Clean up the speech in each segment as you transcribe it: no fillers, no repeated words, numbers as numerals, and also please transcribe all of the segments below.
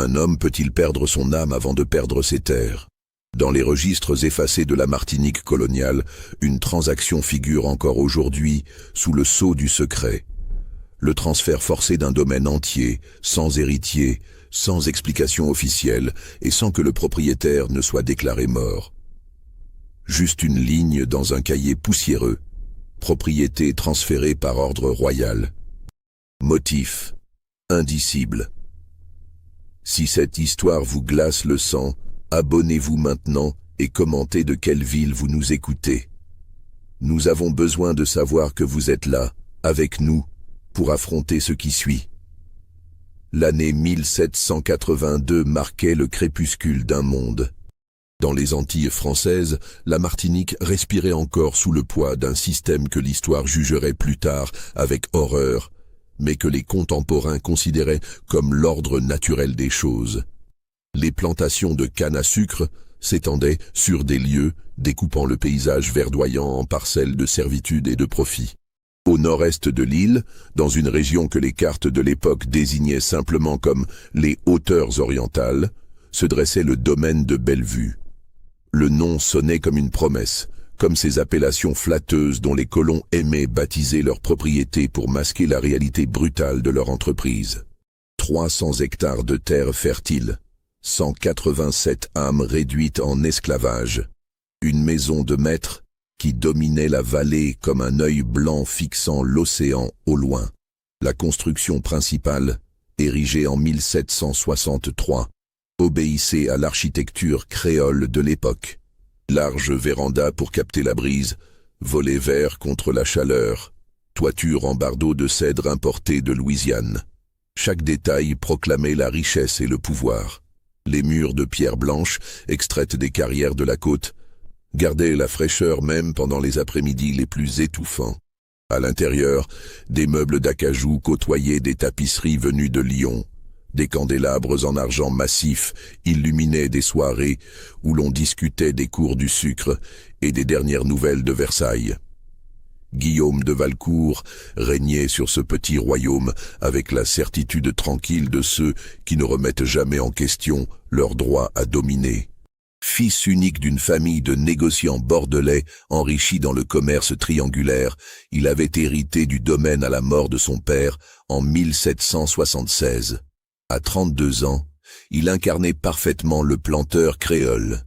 Un homme peut-il perdre son âme avant de perdre ses terres? Dans les registres effacés de la Martinique coloniale, une transaction figure encore aujourd'hui sous le sceau du secret. Le transfert forcé d'un domaine entier, sans héritier, sans explication officielle et sans que le propriétaire ne soit déclaré mort. Juste une ligne dans un cahier poussiéreux. Propriété transférée par ordre royal. Motif indicible. Si cette histoire vous glace le sang, abonnez-vous maintenant et commentez de quelle ville vous nous écoutez. Nous avons besoin de savoir que vous êtes là, avec nous, pour affronter ce qui suit. L'année 1782 marquait le crépuscule d'un monde. Dans les Antilles françaises, la Martinique respirait encore sous le poids d'un système que l'histoire jugerait plus tard avec horreur, mais que les contemporains considéraient comme l'ordre naturel des choses. Les plantations de canne à sucre s'étendaient sur des lieux, découpant le paysage verdoyant en parcelles de servitude et de profit. Au nord-est de l'île, dans une région que les cartes de l'époque désignaient simplement comme les hauteurs orientales, se dressait le domaine de Bellevue. Le nom sonnait comme une promesse, comme ces appellations flatteuses dont les colons aimaient baptiser leurs propriétés pour masquer la réalité brutale de leur entreprise. 300 hectares de terre fertile, 187 âmes réduites en esclavage, une maison de maître qui dominait la vallée comme un œil blanc fixant l'océan au loin. La construction principale, érigée en 1763, obéissait à l'architecture créole de l'époque. Large véranda pour capter la brise, volets verts contre la chaleur, toiture en bardeaux de cèdre importés de Louisiane. Chaque détail proclamait la richesse et le pouvoir. Les murs de pierre blanche, extraites des carrières de la côte, gardaient la fraîcheur même pendant les après-midi les plus étouffants. À l'intérieur, des meubles d'acajou côtoyaient des tapisseries venues de Lyon. Des candélabres en argent massif illuminaient des soirées où l'on discutait des cours du sucre et des dernières nouvelles de Versailles. Guillaume de Valcourt régnait sur ce petit royaume avec la certitude tranquille de ceux qui ne remettent jamais en question leur droit à dominer. Fils unique d'une famille de négociants bordelais enrichis dans le commerce triangulaire, il avait hérité du domaine à la mort de son père en 1776. À 32 ans, il incarnait parfaitement le planteur créole,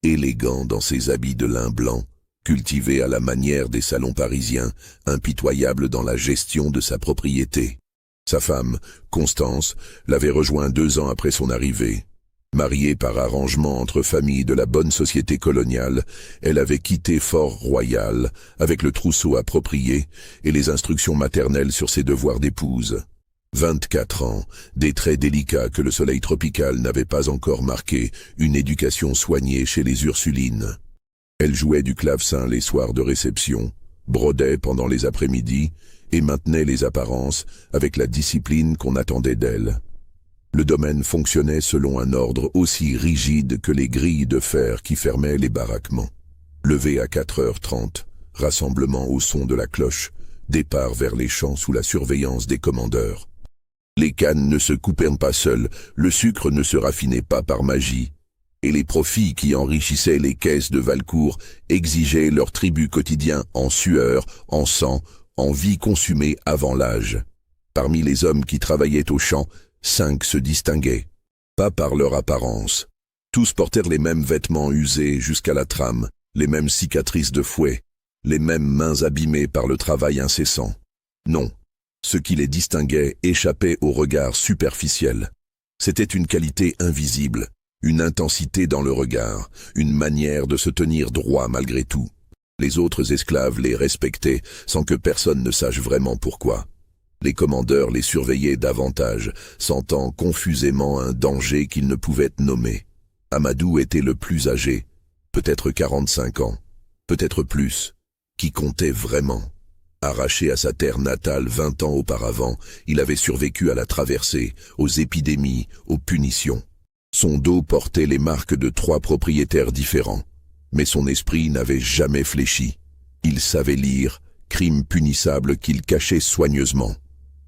élégant dans ses habits de lin blanc, cultivé à la manière des salons parisiens, impitoyable dans la gestion de sa propriété. Sa femme, Constance, l'avait rejoint 2 ans après son arrivée. Mariée par arrangement entre familles de la bonne société coloniale, elle avait quitté Fort-Royal avec le trousseau approprié et les instructions maternelles sur ses devoirs d'épouse. 24 ans, des traits délicats que le soleil tropical n'avait pas encore marqués, une éducation soignée chez les Ursulines. Elle jouait du clavecin les soirs de réception, brodait pendant les après-midi et maintenait les apparences avec la discipline qu'on attendait d'elle. Le domaine fonctionnait selon un ordre aussi rigide que les grilles de fer qui fermaient les baraquements. Levé à 4h30, rassemblement au son de la cloche, départ vers les champs sous la surveillance des commandeurs. Les cannes ne se coupaient pas seules, le sucre ne se raffinait pas par magie, et les profits qui enrichissaient les caisses de Valcourt exigeaient leur tribut quotidien en sueur, en sang, en vie consumée avant l'âge. Parmi les hommes qui travaillaient aux champs, 5 se distinguaient, pas par leur apparence. Tous portèrent les mêmes vêtements usés jusqu'à la trame, les mêmes cicatrices de fouet, les mêmes mains abîmées par le travail incessant. Non, ce qui les distinguait échappait au regard superficiel. C'était une qualité invisible, une intensité dans le regard, une manière de se tenir droit malgré tout. Les autres esclaves les respectaient sans que personne ne sache vraiment pourquoi. Les commandeurs les surveillaient davantage, sentant confusément un danger qu'ils ne pouvaient nommer. Amadou était le plus âgé, peut-être 45 ans, peut-être plus, qui comptait vraiment. Arraché à sa terre natale 20 ans auparavant, il avait survécu à la traversée, aux épidémies, aux punitions. Son dos portait les marques de 3 propriétaires différents, mais son esprit n'avait jamais fléchi. Il savait lire, crime punissable qu'il cachait soigneusement.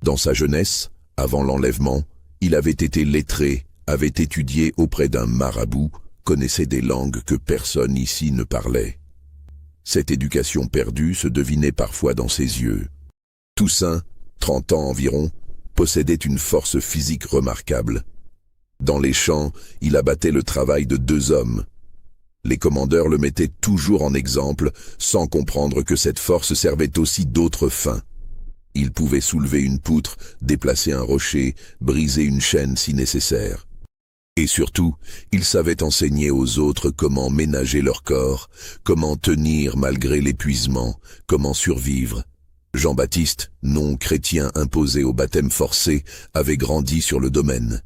Dans sa jeunesse, avant l'enlèvement, il avait été lettré, avait étudié auprès d'un marabout, connaissait des langues que personne ici ne parlait. Cette éducation perdue se devinait parfois dans ses yeux. Toussaint, 30 ans environ, possédait une force physique remarquable. Dans les champs, il abattait le travail de 2 hommes. Les commandeurs le mettaient toujours en exemple, sans comprendre que cette force servait aussi d'autres fins. Il pouvait soulever une poutre, déplacer un rocher, briser une chaîne si nécessaire. Et surtout, il savait enseigner aux autres comment ménager leur corps, comment tenir malgré l'épuisement, comment survivre. Jean-Baptiste, non chrétien imposé au baptême forcé, avait grandi sur le domaine.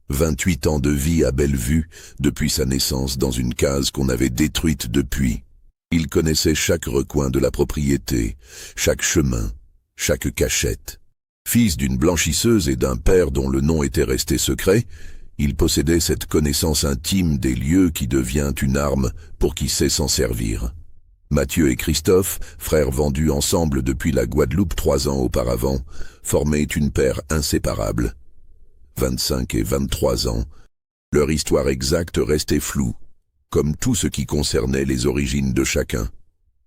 28 ans de vie à Bellevue, depuis sa naissance dans une case qu'on avait détruite depuis. Il connaissait chaque recoin de la propriété, chaque chemin, chaque cachette. Fils d'une blanchisseuse et d'un père dont le nom était resté secret, il possédait cette connaissance intime des lieux qui devient une arme pour qui sait s'en servir. Mathieu et Christophe, frères vendus ensemble depuis la Guadeloupe 3 ans auparavant, formaient une paire inséparable. 25 et 23 ans, leur histoire exacte restait floue, comme tout ce qui concernait les origines de chacun.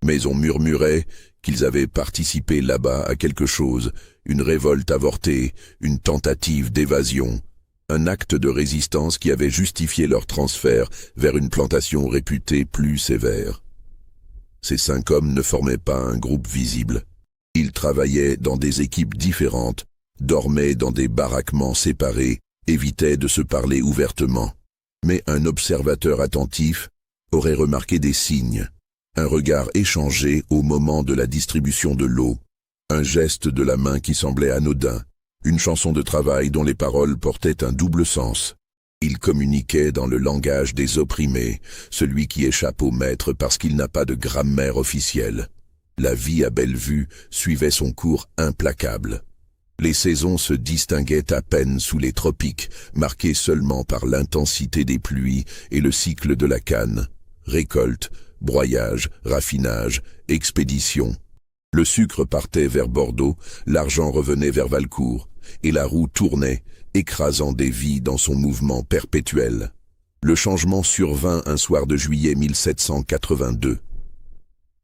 Mais on murmurait qu'ils avaient participé là-bas à quelque chose, une révolte avortée, une tentative d'évasion, un acte de résistance qui avait justifié leur transfert vers une plantation réputée plus sévère. Ces 5 hommes ne formaient pas un groupe visible. Ils travaillaient dans des équipes différentes, dormaient dans des baraquements séparés, évitaient de se parler ouvertement. Mais un observateur attentif aurait remarqué des signes. Un regard échangé au moment de la distribution de l'eau, un geste de la main qui semblait anodin, une chanson de travail dont les paroles portaient un double sens. Ils communiquaient dans le langage des opprimés, celui qui échappe au maître parce qu'il n'a pas de grammaire officielle. La vie à Bellevue suivait son cours implacable. Les saisons se distinguaient à peine sous les tropiques, marquées seulement par l'intensité des pluies et le cycle de la canne. Récolte, broyage, raffinage, expédition. Le sucre partait vers Bordeaux, l'argent revenait vers Valcourt, et la roue tournait, écrasant des vies dans son mouvement perpétuel. Le changement survint un soir de juillet 1782.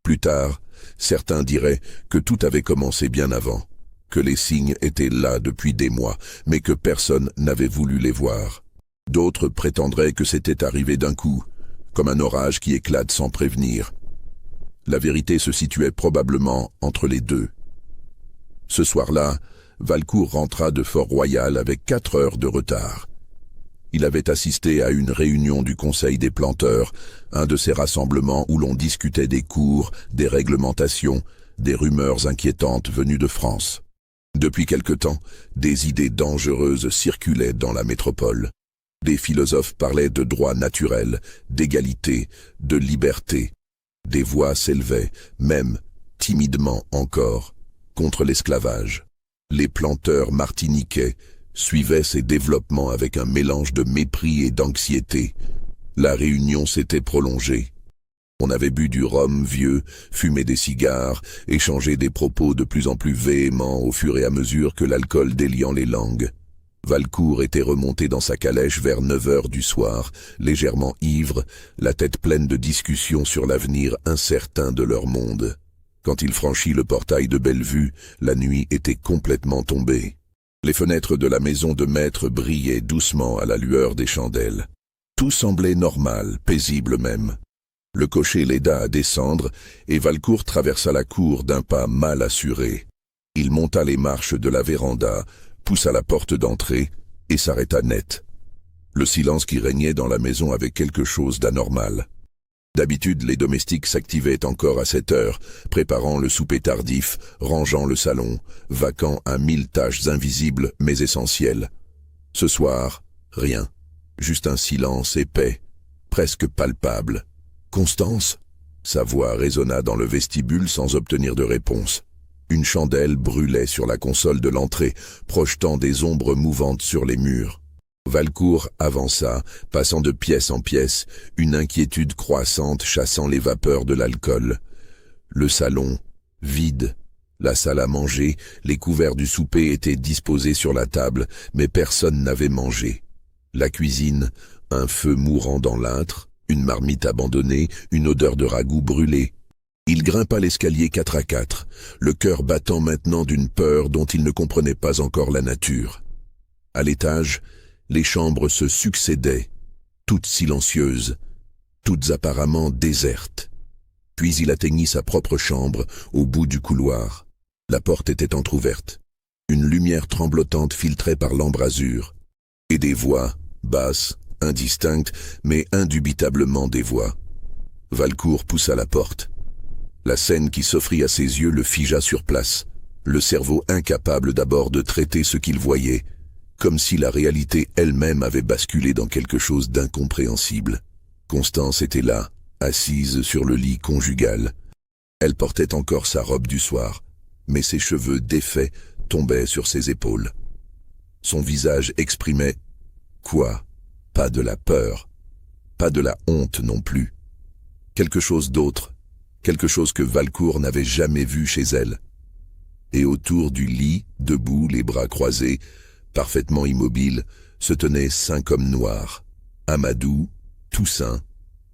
Plus tard, certains diraient que tout avait commencé bien avant, que les signes étaient là depuis des mois, mais que personne n'avait voulu les voir. D'autres prétendraient que c'était arrivé d'un coup, comme un orage qui éclate sans prévenir. La vérité se situait probablement entre les deux. Ce soir-là, Valcourt rentra de Fort-Royal avec 4 heures de retard. Il avait assisté à une réunion du Conseil des planteurs, un de ces rassemblements où l'on discutait des cours, des réglementations, des rumeurs inquiétantes venues de France. Depuis quelque temps, des idées dangereuses circulaient dans la métropole. Des philosophes parlaient de droit naturel, d'égalité, de liberté. Des voix s'élevaient, même, timidement encore, contre l'esclavage. Les planteurs martiniquais suivaient ces développements avec un mélange de mépris et d'anxiété. La réunion s'était prolongée. On avait bu du rhum vieux, fumé des cigares, échangé des propos de plus en plus véhéments au fur et à mesure que l'alcool déliant les langues. Valcourt était remonté dans sa calèche vers 9 heures du soir, légèrement ivre, la tête pleine de discussions sur l'avenir incertain de leur monde. Quand il franchit le portail de Bellevue, la nuit était complètement tombée. Les fenêtres de la maison de maître brillaient doucement à la lueur des chandelles. Tout semblait normal, paisible même. Le cocher l'aida à descendre, et Valcourt traversa la cour d'un pas mal assuré. Il monta les marches de la véranda, poussa la porte d'entrée, et s'arrêta net. Le silence qui régnait dans la maison avait quelque chose d'anormal. D'habitude, les domestiques s'activaient encore à 7 heures, préparant le souper tardif, rangeant le salon, vaquant à 1000 tâches invisibles mais essentielles. Ce soir, rien. Juste un silence épais, presque palpable. « Constance ?» Sa voix résonna dans le vestibule sans obtenir de réponse. Une chandelle brûlait sur la console de l'entrée, projetant des ombres mouvantes sur les murs. Valcourt avança, passant de pièce en pièce, une inquiétude croissante chassant les vapeurs de l'alcool. Le salon, vide. La salle à manger, les couverts du souper étaient disposés sur la table, mais personne n'avait mangé. La cuisine, un feu mourant dans l'âtre, une marmite abandonnée, une odeur de ragoût brûlé. Il grimpa l'escalier 4 à 4, le cœur battant maintenant d'une peur dont il ne comprenait pas encore la nature. À l'étage, les chambres se succédaient, toutes silencieuses, toutes apparemment désertes. Puis il atteignit sa propre chambre, au bout du couloir. La porte était entr'ouverte. Une lumière tremblotante filtrait par l'embrasure. Et des voix, basses, indistinctes, mais indubitablement des voix. Valcourt poussa la porte. La scène qui s'offrit à ses yeux le figea sur place, le cerveau incapable d'abord de traiter ce qu'il voyait, comme si la réalité elle-même avait basculé dans quelque chose d'incompréhensible. Constance était là, assise sur le lit conjugal. Elle portait encore sa robe du soir, mais ses cheveux défaits tombaient sur ses épaules. Son visage exprimait quoi? Pas de la peur, pas de la honte non plus. Quelque chose d'autre, quelque chose que Valcourt n'avait jamais vu chez elle. Et autour du lit, debout, les bras croisés, parfaitement immobile, se tenaient 5 hommes noirs. Amadou, Toussaint,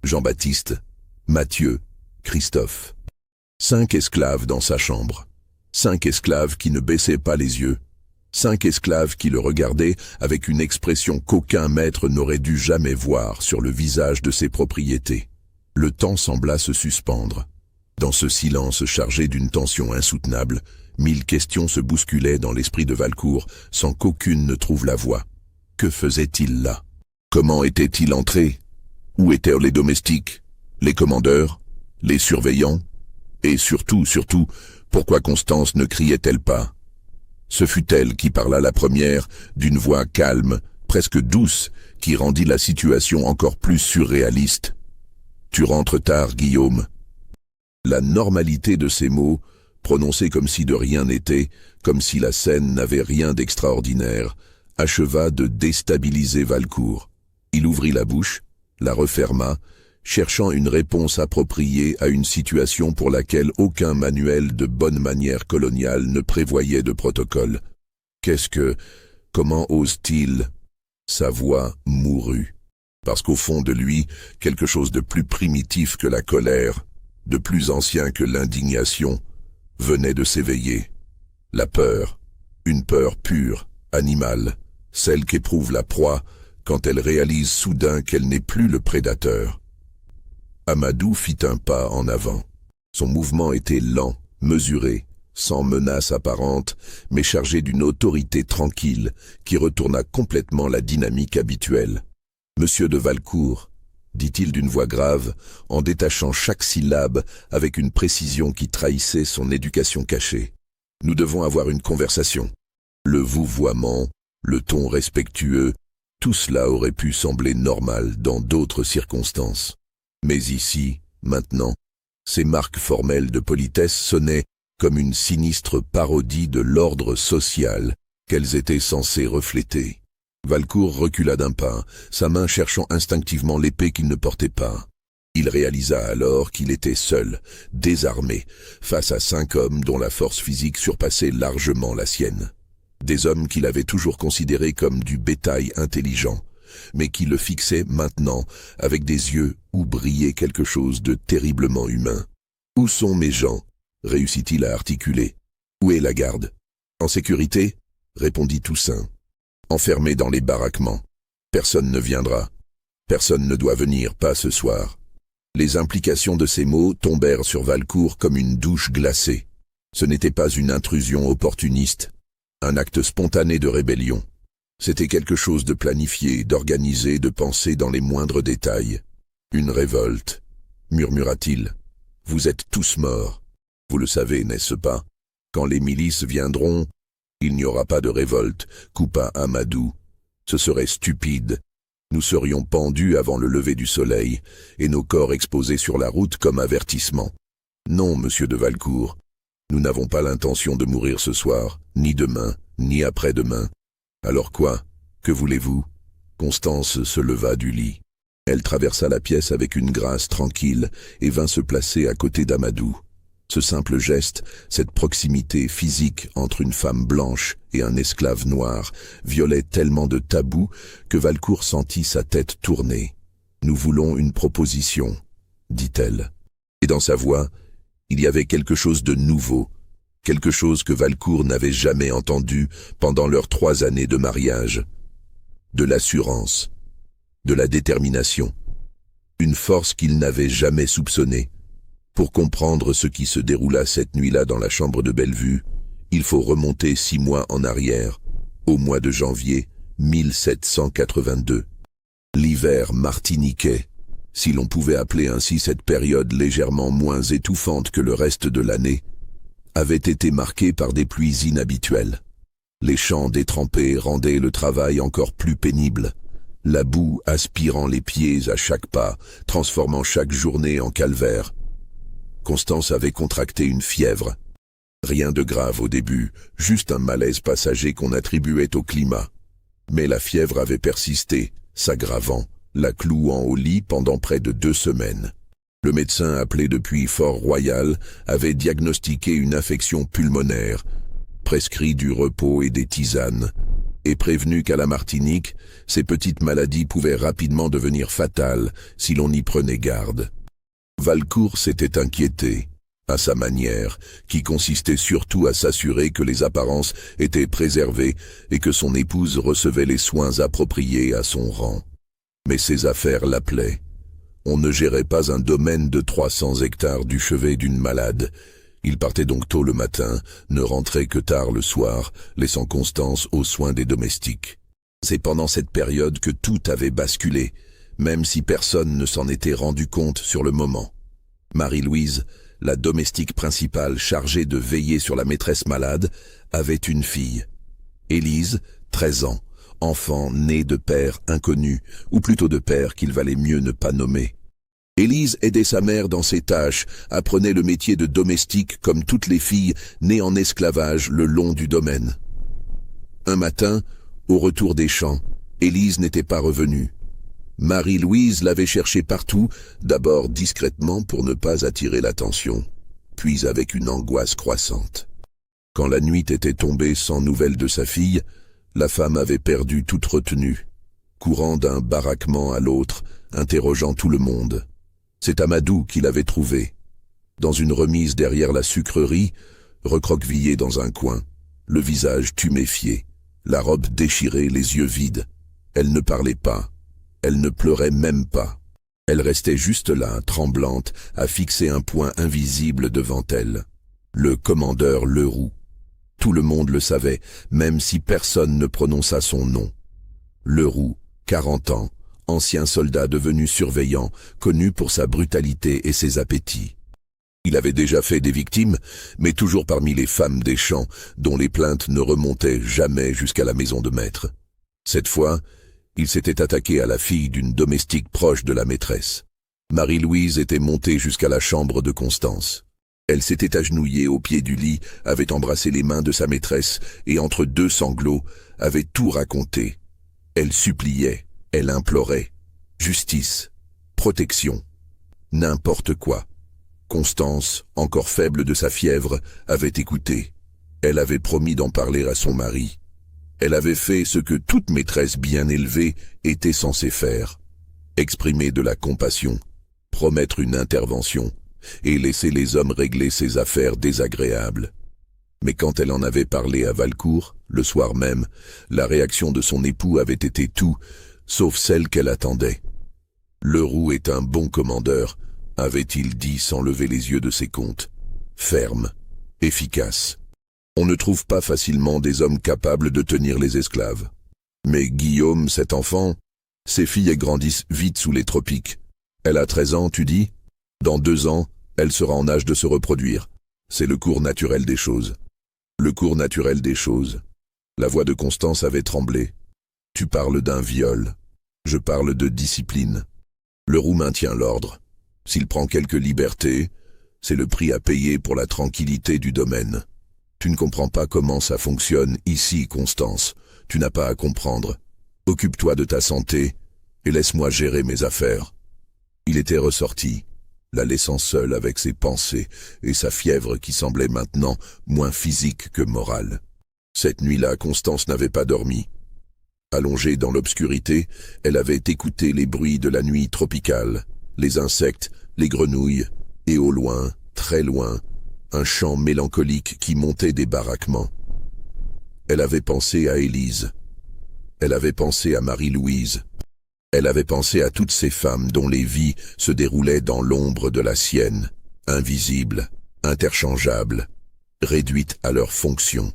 Jean-Baptiste, Mathieu, Christophe. 5 esclaves dans sa chambre. 5 esclaves qui ne baissaient pas les yeux. 5 esclaves qui le regardaient avec une expression qu'aucun maître n'aurait dû jamais voir sur le visage de ses propriétés. Le temps sembla se suspendre. Dans ce silence chargé d'une tension insoutenable, 1000 questions se bousculaient dans l'esprit de Valcourt sans qu'aucune ne trouve la voie. Que faisait-il là? Comment était-il entré? Où étaient les domestiques, les commandeurs, les surveillants? Et surtout, pourquoi Constance ne criait-elle pas? Ce fut elle qui parla la première, d'une voix calme, presque douce, qui rendit la situation encore plus surréaliste. « Tu rentres tard, Guillaume. » La normalité de ces mots, prononcés comme si de rien n'était, comme si la scène n'avait rien d'extraordinaire, acheva de déstabiliser Valcourt. Il ouvrit la bouche, la referma, cherchant une réponse appropriée à une situation pour laquelle aucun manuel de bonne manière coloniale ne prévoyait de protocole. Comment ose-t-il? Sa voix mourut. Parce qu'au fond de lui, quelque chose de plus primitif que la colère, de plus ancien que l'indignation, venait de s'éveiller. La peur, une peur pure, animale, celle qu'éprouve la proie quand elle réalise soudain qu'elle n'est plus le prédateur. Amadou fit un pas en avant. Son mouvement était lent, mesuré, sans menace apparente, mais chargé d'une autorité tranquille qui retourna complètement la dynamique habituelle. « Monsieur de Valcourt », dit-il d'une voix grave, en détachant chaque syllabe avec une précision qui trahissait son éducation cachée. « Nous devons avoir une conversation. » Le vouvoiement, le ton respectueux, tout cela aurait pu sembler normal dans d'autres circonstances. Mais ici, maintenant, ces marques formelles de politesse sonnaient comme une sinistre parodie de l'ordre social qu'elles étaient censées refléter. Valcourt recula d'un pas, sa main cherchant instinctivement l'épée qu'il ne portait pas. Il réalisa alors qu'il était seul, désarmé, face à 5 hommes dont la force physique surpassait largement la sienne. Des hommes qu'il avait toujours considérés comme du bétail intelligent, mais qui le fixaient maintenant avec des yeux où brillait quelque chose de terriblement humain. « Où sont mes gens ?» réussit-il à articuler. « Où est la garde ?»« En sécurité ?» répondit Toussaint. « Enfermé dans les baraquements. Personne ne viendra. Personne ne doit venir, pas ce soir. » Les implications de ces mots tombèrent sur Valcourt comme une douche glacée. Ce n'était pas une intrusion opportuniste, un acte spontané de rébellion. C'était quelque chose de planifié, d'organisé, de pensé dans les moindres détails. « Une révolte, » murmura-t-il. « Vous êtes tous morts. Vous le savez, n'est-ce pas? Quand les milices viendront, il n'y aura pas de révolte, » coupa Amadou. « Ce serait stupide. Nous serions pendus avant le lever du soleil, et nos corps exposés sur la route comme avertissement. Non, monsieur de Valcourt, nous n'avons pas l'intention de mourir ce soir, ni demain, ni après-demain. Alors quoi? Que voulez-vous? » Constance se leva du lit. Elle traversa la pièce avec une grâce tranquille et vint se placer à côté d'Amadou. Ce simple geste, cette proximité physique entre une femme blanche et un esclave noir, violait tellement de tabous que Valcourt sentit sa tête tourner. « Nous voulons une proposition », dit-elle. Et dans sa voix, il y avait quelque chose de nouveau, quelque chose que Valcourt n'avait jamais entendu pendant leurs 3 années de mariage. De l'assurance, de la détermination, une force qu'il n'avait jamais soupçonnée. Pour comprendre ce qui se déroula cette nuit-là dans la chambre de Bellevue, il faut remonter 6 mois en arrière, au mois de janvier 1782. L'hiver martiniquais, si l'on pouvait appeler ainsi cette période légèrement moins étouffante que le reste de l'année, avait été marqué par des pluies inhabituelles. Les champs détrempés rendaient le travail encore plus pénible, la boue aspirant les pieds à chaque pas, transformant chaque journée en calvaire. Constance avait contracté une fièvre. Rien de grave au début, juste un malaise passager qu'on attribuait au climat. Mais la fièvre avait persisté, s'aggravant, la clouant au lit pendant près de 2 semaines. Le médecin appelé depuis Fort-Royal avait diagnostiqué une infection pulmonaire, prescrit du repos et des tisanes, et prévenu qu'à la Martinique, ces petites maladies pouvaient rapidement devenir fatales si l'on y prenait garde. Valcourt s'était inquiété, à sa manière, qui consistait surtout à s'assurer que les apparences étaient préservées et que son épouse recevait les soins appropriés à son rang. Mais ses affaires l'appelaient. On ne gérait pas un domaine de 300 hectares du chevet d'une malade. Il partait donc tôt le matin, ne rentrait que tard le soir, laissant Constance aux soins des domestiques. C'est pendant cette période que tout avait basculé, même si personne ne s'en était rendu compte sur le moment. Marie-Louise, la domestique principale chargée de veiller sur la maîtresse malade, avait une fille. Élise, 13 ans, enfant né de père inconnu, ou plutôt de père qu'il valait mieux ne pas nommer. Élise aidait sa mère dans ses tâches, apprenait le métier de domestique comme toutes les filles nées en esclavage le long du domaine. Un matin, au retour des champs, Élise n'était pas revenue. Marie-Louise l'avait cherchée partout, d'abord discrètement pour ne pas attirer l'attention, puis avec une angoisse croissante. Quand la nuit était tombée sans nouvelles de sa fille, la femme avait perdu toute retenue, courant d'un baraquement à l'autre, interrogeant tout le monde. C'est Amadou qui l'avait trouvée, dans une remise derrière la sucrerie, recroquevillée dans un coin, le visage tuméfié, la robe déchirée, les yeux vides. Elle ne parlait pas, elle ne pleurait même pas. Elle restait juste là, tremblante, à fixer un point invisible devant elle. Le commandeur Leroux. Tout le monde le savait, même si personne ne prononça son nom. Leroux, 40 ans, ancien soldat devenu surveillant, connu pour sa brutalité et ses appétits. Il avait déjà fait des victimes, mais toujours parmi les femmes des champs, dont les plaintes ne remontaient jamais jusqu'à la maison de maître. Cette fois, il s'était attaqué à la fille d'une domestique proche de la maîtresse. Marie-Louise était montée jusqu'à la chambre de Constance. Elle s'était agenouillée au pied du lit, avait embrassé les mains de sa maîtresse et entre 2 sanglots, avait tout raconté. Elle suppliait, elle implorait. Justice, protection, n'importe quoi. Constance, encore faible de sa fièvre, avait écouté. Elle avait promis d'en parler à son mari. Elle avait fait ce que toute maîtresse bien élevée était censée faire. Exprimer de la compassion, promettre une intervention, et laisser les hommes régler ces affaires désagréables. Mais quand elle en avait parlé à Valcourt, le soir même, la réaction de son époux avait été tout, sauf celle qu'elle attendait. « Leroux est un bon commandeur », avait-il dit sans lever les yeux de ses comptes. Ferme, efficace. On ne trouve pas facilement des hommes capables de tenir les esclaves. Mais Guillaume, cet enfant, ses filles grandissent vite sous les tropiques. Elle a 13 ans, tu dis ? Dans 2 ans, elle sera en âge de se reproduire. C'est le cours naturel des choses. Le cours naturel des choses. La voix de Constance avait tremblé. Tu parles d'un viol. Je parle de discipline. Leroux maintient l'ordre. S'il prend quelques libertés, c'est le prix à payer pour la tranquillité du domaine. Tu ne comprends pas comment ça fonctionne ici, Constance. Tu n'as pas à comprendre. Occupe-toi de ta santé et laisse-moi gérer mes affaires. Il était ressorti. la laissant seule avec ses pensées et sa fièvre qui semblait maintenant moins physique que morale. Cette nuit-là, Constance n'avait pas dormi. Allongée dans l'obscurité, elle avait écouté les bruits de la nuit tropicale, les insectes, les grenouilles, et au loin, très loin, un chant mélancolique qui montait des baraquements. Elle avait pensé à Élise. Elle avait pensé à Marie-Louise. Elle avait pensé à toutes ces femmes dont les vies se déroulaient dans l'ombre de la sienne, invisibles, interchangeables, réduites à leurs fonctions.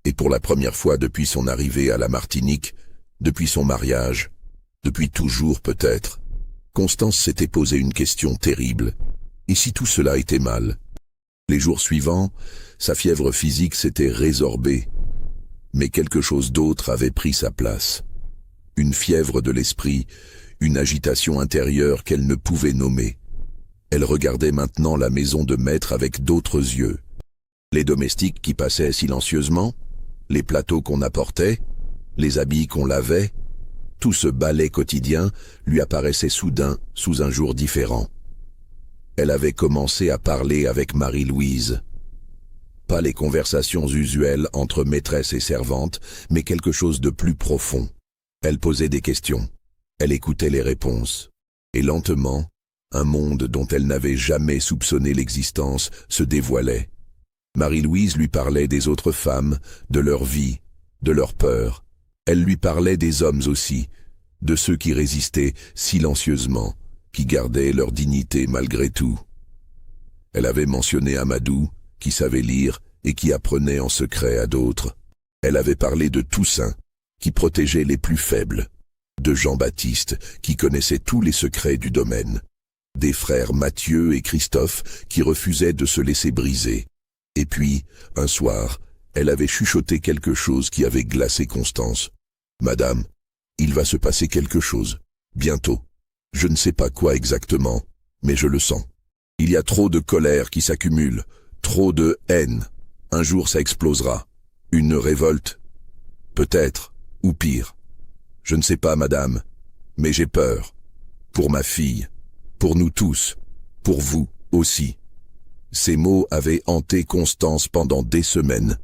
Et pour la première fois depuis son arrivée à la Martinique, depuis son mariage, depuis toujours peut-être, Constance s'était posé une question terrible. Et si tout cela était mal? Les jours suivants, sa fièvre physique s'était résorbée, mais quelque chose d'autre avait pris sa place. Une fièvre de l'esprit, une agitation intérieure qu'elle ne pouvait nommer. Elle regardait maintenant la maison de maître avec d'autres yeux. Les domestiques qui passaient silencieusement, les plateaux qu'on apportait, les habits qu'on lavait, tout ce balai quotidien lui apparaissait soudain sous un jour différent. Elle avait commencé à parler avec Marie-Louise. Pas les conversations usuelles entre maîtresse et servante, mais quelque chose de plus profond. Elle posait des questions. Elle écoutait les réponses. Et lentement, un monde dont elle n'avait jamais soupçonné l'existence se dévoilait. Marie-Louise lui parlait des autres femmes, de leur vie, de leurs peurs. Elle lui parlait des hommes aussi, de ceux qui résistaient silencieusement, qui gardaient leur dignité malgré tout. Elle avait mentionné Amadou, qui savait lire et qui apprenait en secret à d'autres. Elle avait parlé de Toussaint, qui protégeait les plus faibles, de Jean-Baptiste, qui connaissait tous les secrets du domaine, des frères Mathieu et Christophe, qui refusaient de se laisser briser. Et puis, un soir, elle avait chuchoté quelque chose qui avait glacé Constance. « Madame, il va se passer quelque chose, bientôt. Je ne sais pas quoi exactement, mais je le sens. Il y a trop de colère qui s'accumule, trop de haine. Un jour ça explosera. Une révolte. Peut-être, ou pire. Je ne sais pas, madame, mais j'ai peur. Pour ma fille, pour nous tous, pour vous aussi. » Ces mots avaient hanté Constance pendant des semaines.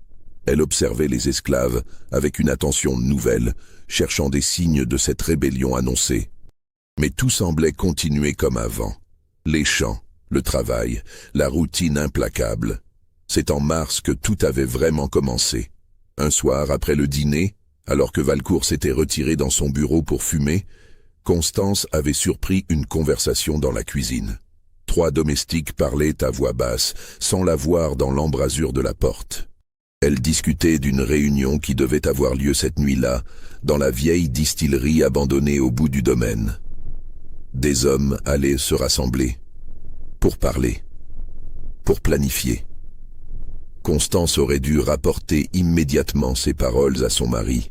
Elle observait les esclaves avec une attention nouvelle, cherchant des signes de cette rébellion annoncée. Mais tout semblait continuer comme avant. Les chants, le travail, la routine implacable. C'est en mars que tout avait vraiment commencé. Un soir, après le dîner, alors que Valcourt s'était retiré dans son bureau pour fumer, Constance avait surpris une conversation dans la cuisine. 3 domestiques parlaient à voix basse, sans la voir dans l'embrasure de la porte. Elles discutaient d'une réunion qui devait avoir lieu cette nuit-là, dans la vieille distillerie abandonnée au bout du domaine. Des hommes allaient se rassembler, pour parler, pour planifier. Constance aurait dû rapporter immédiatement ces paroles à son mari.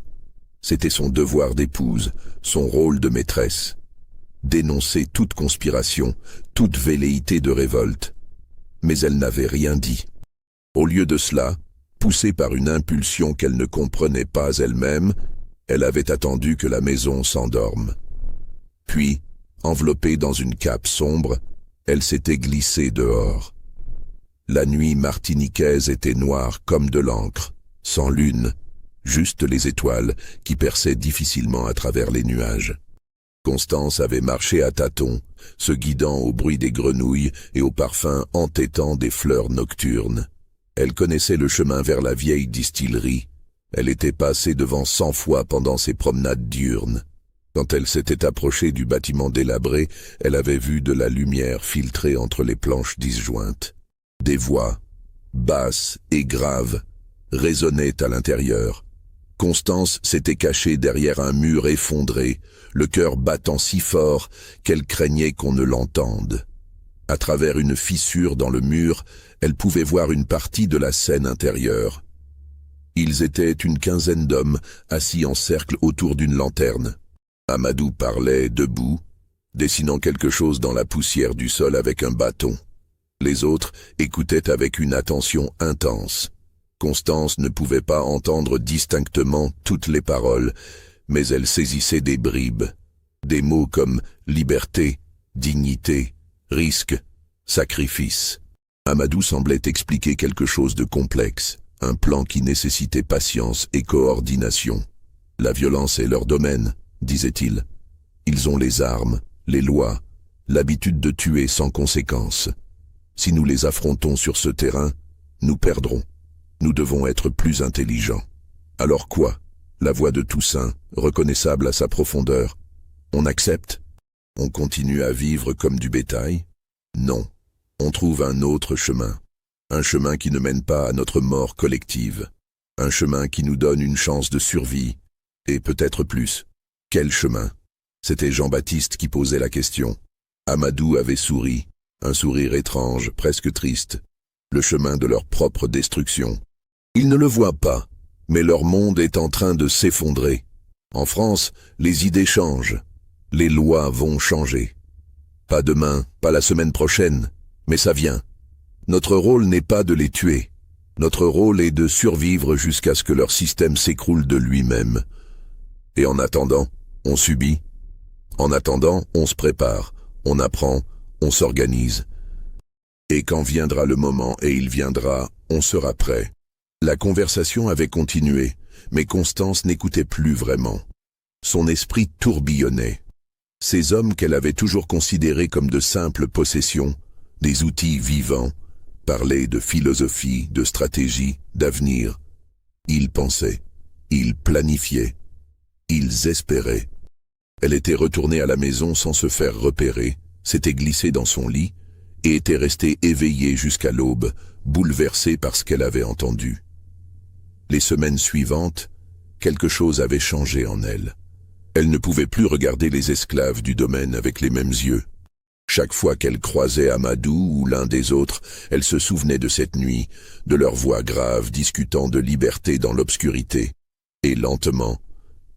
C'était son devoir d'épouse, son rôle de maîtresse. Dénoncer toute conspiration, toute velléité de révolte. Mais elle n'avait rien dit. Au lieu de cela, poussée par une impulsion qu'elle ne comprenait pas elle-même, elle avait attendu que la maison s'endorme. Puis, enveloppée dans une cape sombre, elle s'était glissée dehors. La nuit martiniquaise était noire comme de l'encre, sans lune, juste les étoiles qui perçaient difficilement à travers les nuages. Constance avait marché à tâtons, se guidant au bruit des grenouilles et au parfum entêtant des fleurs nocturnes. Elle connaissait le chemin vers la vieille distillerie. Elle était passée devant 100 fois pendant ses promenades diurnes. Quand elle s'était approchée du bâtiment délabré, elle avait vu de la lumière filtrer entre les planches disjointes. Des voix, basses et graves, résonnaient à l'intérieur. Constance s'était cachée derrière un mur effondré, le cœur battant si fort qu'elle craignait qu'on ne l'entende. À travers une fissure dans le mur, elle pouvait voir une partie de la scène intérieure. Ils étaient une quinzaine d'hommes assis en cercle autour d'une lanterne. Amadou parlait debout, dessinant quelque chose dans la poussière du sol avec un bâton. Les autres écoutaient avec une attention intense. Constance ne pouvait pas entendre distinctement toutes les paroles, mais elle saisissait des bribes. Des mots comme liberté, dignité, risque, Sacrifice. Amadou semblait expliquer quelque chose de complexe, un plan qui nécessitait patience et coordination. La violence est leur domaine, disait-il. Ils ont les armes, les lois, l'habitude de tuer sans conséquence. Si nous les affrontons sur ce terrain, nous perdrons. Nous devons être plus intelligents. Alors quoi? La voix de Toussaint, reconnaissable à sa profondeur. On accepte? On continue à vivre comme du bétail? Non. On trouve un autre chemin. Un chemin qui ne mène pas à notre mort collective. Un chemin qui nous donne une chance de survie. Et peut-être plus. Quel chemin? C'était Jean-Baptiste qui posait la question. Amadou avait souri, un sourire étrange, presque triste. Le chemin de leur propre destruction. Ils ne le voient pas, mais leur monde est en train de s'effondrer. En France, les idées changent. Les lois vont changer. Pas demain, pas la semaine prochaine, mais ça vient. Notre rôle n'est pas de les tuer. Notre rôle est de survivre jusqu'à ce que leur système s'écroule de lui-même. Et en attendant, on subit. En attendant, on se prépare, on apprend, on s'organise. Et quand viendra le moment, et il viendra, on sera prêt. La conversation avait continué, mais Constance n'écoutait plus vraiment. Son esprit tourbillonnait. Ces hommes qu'elle avait toujours considérés comme de simples possessions, des outils vivants, parlaient de philosophie, de stratégie, d'avenir. Ils pensaient, ils planifiaient, ils espéraient. Elle était retournée à la maison sans se faire repérer, s'était glissée dans son lit et était restée éveillée jusqu'à l'aube, bouleversée par ce qu'elle avait entendu. Les semaines suivantes, quelque chose avait changé en elle. Elle ne pouvait plus regarder les esclaves du domaine avec les mêmes yeux. Chaque fois qu'elle croisait Amadou ou l'un des autres, elle se souvenait de cette nuit, de leurs voix graves discutant de liberté dans l'obscurité. Et lentement,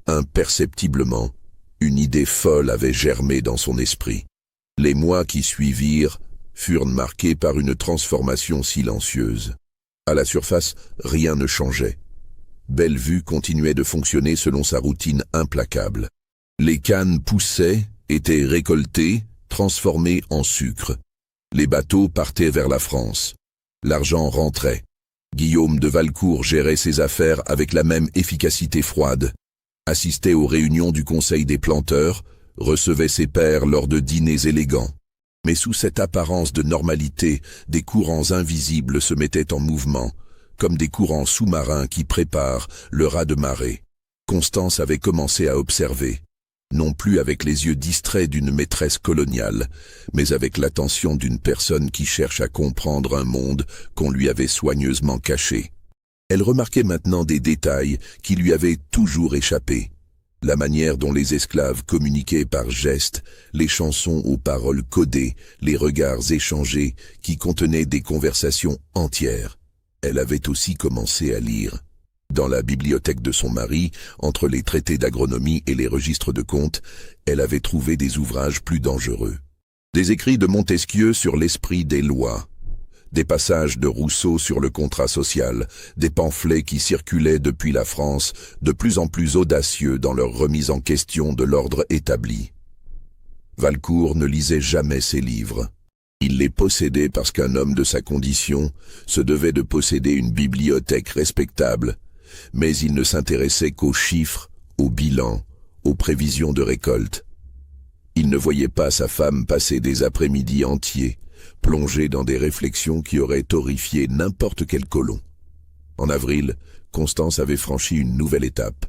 imperceptiblement, une idée folle avait germé dans son esprit. Les mois qui suivirent furent marqués par une transformation silencieuse. À la surface, rien ne changeait. Bellevue continuait de fonctionner selon sa routine implacable. Les cannes poussaient, étaient récoltées, transformées en sucre. Les bateaux partaient vers la France. L'argent rentrait. Guillaume de Valcourt gérait ses affaires avec la même efficacité froide, assistait aux réunions du Conseil des planteurs, recevait ses pairs lors de dîners élégants. Mais sous cette apparence de normalité, des courants invisibles se mettaient en mouvement, comme des courants sous-marins qui préparent le raz de marée. Constance avait commencé à observer, non plus avec les yeux distraits d'une maîtresse coloniale, mais avec l'attention d'une personne qui cherche à comprendre un monde qu'on lui avait soigneusement caché. Elle remarquait maintenant des détails qui lui avaient toujours échappé. La manière dont les esclaves communiquaient par gestes, les chansons aux paroles codées, les regards échangés qui contenaient des conversations entières. Elle avait aussi commencé à lire. Dans la bibliothèque de son mari, entre les traités d'agronomie et les registres de comptes, elle avait trouvé des ouvrages plus dangereux. Des écrits de Montesquieu sur l'esprit des lois, des passages de Rousseau sur le contrat social, des pamphlets qui circulaient depuis la France, de plus en plus audacieux dans leur remise en question de l'ordre établi. Valcourt ne lisait jamais ses livres. Il les possédait parce qu'un homme de sa condition se devait de posséder une bibliothèque respectable, mais il ne s'intéressait qu'aux chiffres, aux bilans, aux prévisions de récolte. Il ne voyait pas sa femme passer des après-midi entiers, plongée dans des réflexions qui auraient horrifié n'importe quel colon. En avril, Constance avait franchi une nouvelle étape.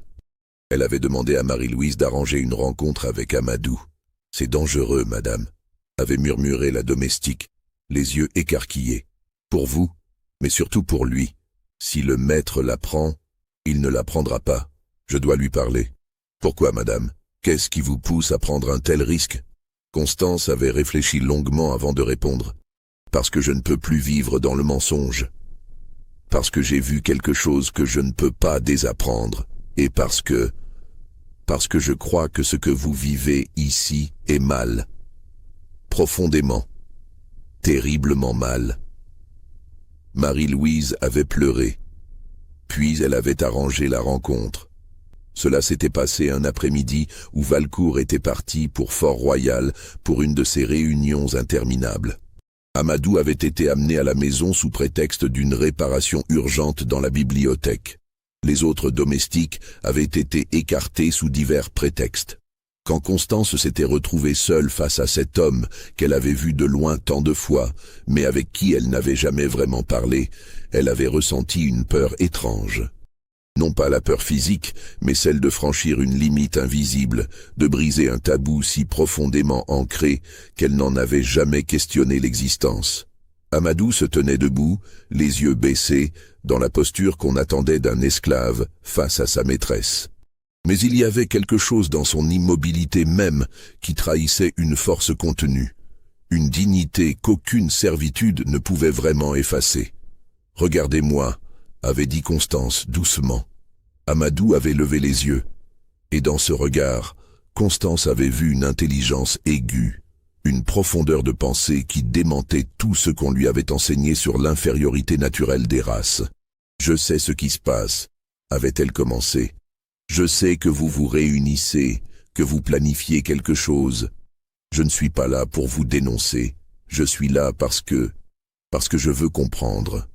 Elle avait demandé à Marie-Louise d'arranger une rencontre avec Amadou. « C'est dangereux, madame », avait murmuré la domestique, les yeux écarquillés. « Pour vous, mais surtout pour lui. Si le maître la prend, il ne la prendra pas. Je dois lui parler. »« Pourquoi, madame? Qu'est-ce qui vous pousse à prendre un tel risque ?» Constance avait réfléchi longuement avant de répondre. « Parce que je ne peux plus vivre dans le mensonge. Parce que j'ai vu quelque chose que je ne peux pas désapprendre. Et parce que je crois que ce que vous vivez ici est mal. Profondément. Terriblement mal. » Marie-Louise avait pleuré. Puis elle avait arrangé la rencontre. Cela s'était passé un après-midi où Valcourt était parti pour Fort-Royal pour une de ces réunions interminables. Amadou avait été amené à la maison sous prétexte d'une réparation urgente dans la bibliothèque. Les autres domestiques avaient été écartés sous divers prétextes. Quand Constance s'était retrouvée seule face à cet homme qu'elle avait vu de loin tant de fois, mais avec qui elle n'avait jamais vraiment parlé, elle avait ressenti une peur étrange. Non pas la peur physique, mais celle de franchir une limite invisible, de briser un tabou si profondément ancré qu'elle n'en avait jamais questionné l'existence. Amadou se tenait debout, les yeux baissés, dans la posture qu'on attendait d'un esclave face à sa maîtresse. Mais il y avait quelque chose dans son immobilité même qui trahissait une force contenue, une dignité qu'aucune servitude ne pouvait vraiment effacer. « Regardez-moi », avait dit Constance doucement. Amadou avait levé les yeux, et dans ce regard, Constance avait vu une intelligence aiguë, une profondeur de pensée qui démentait tout ce qu'on lui avait enseigné sur l'infériorité naturelle des races. « Je sais ce qui se passe », avait-elle commencé. « Je sais que vous vous réunissez, que vous planifiez quelque chose. Je ne suis pas là pour vous dénoncer, je suis là parce que je veux comprendre. »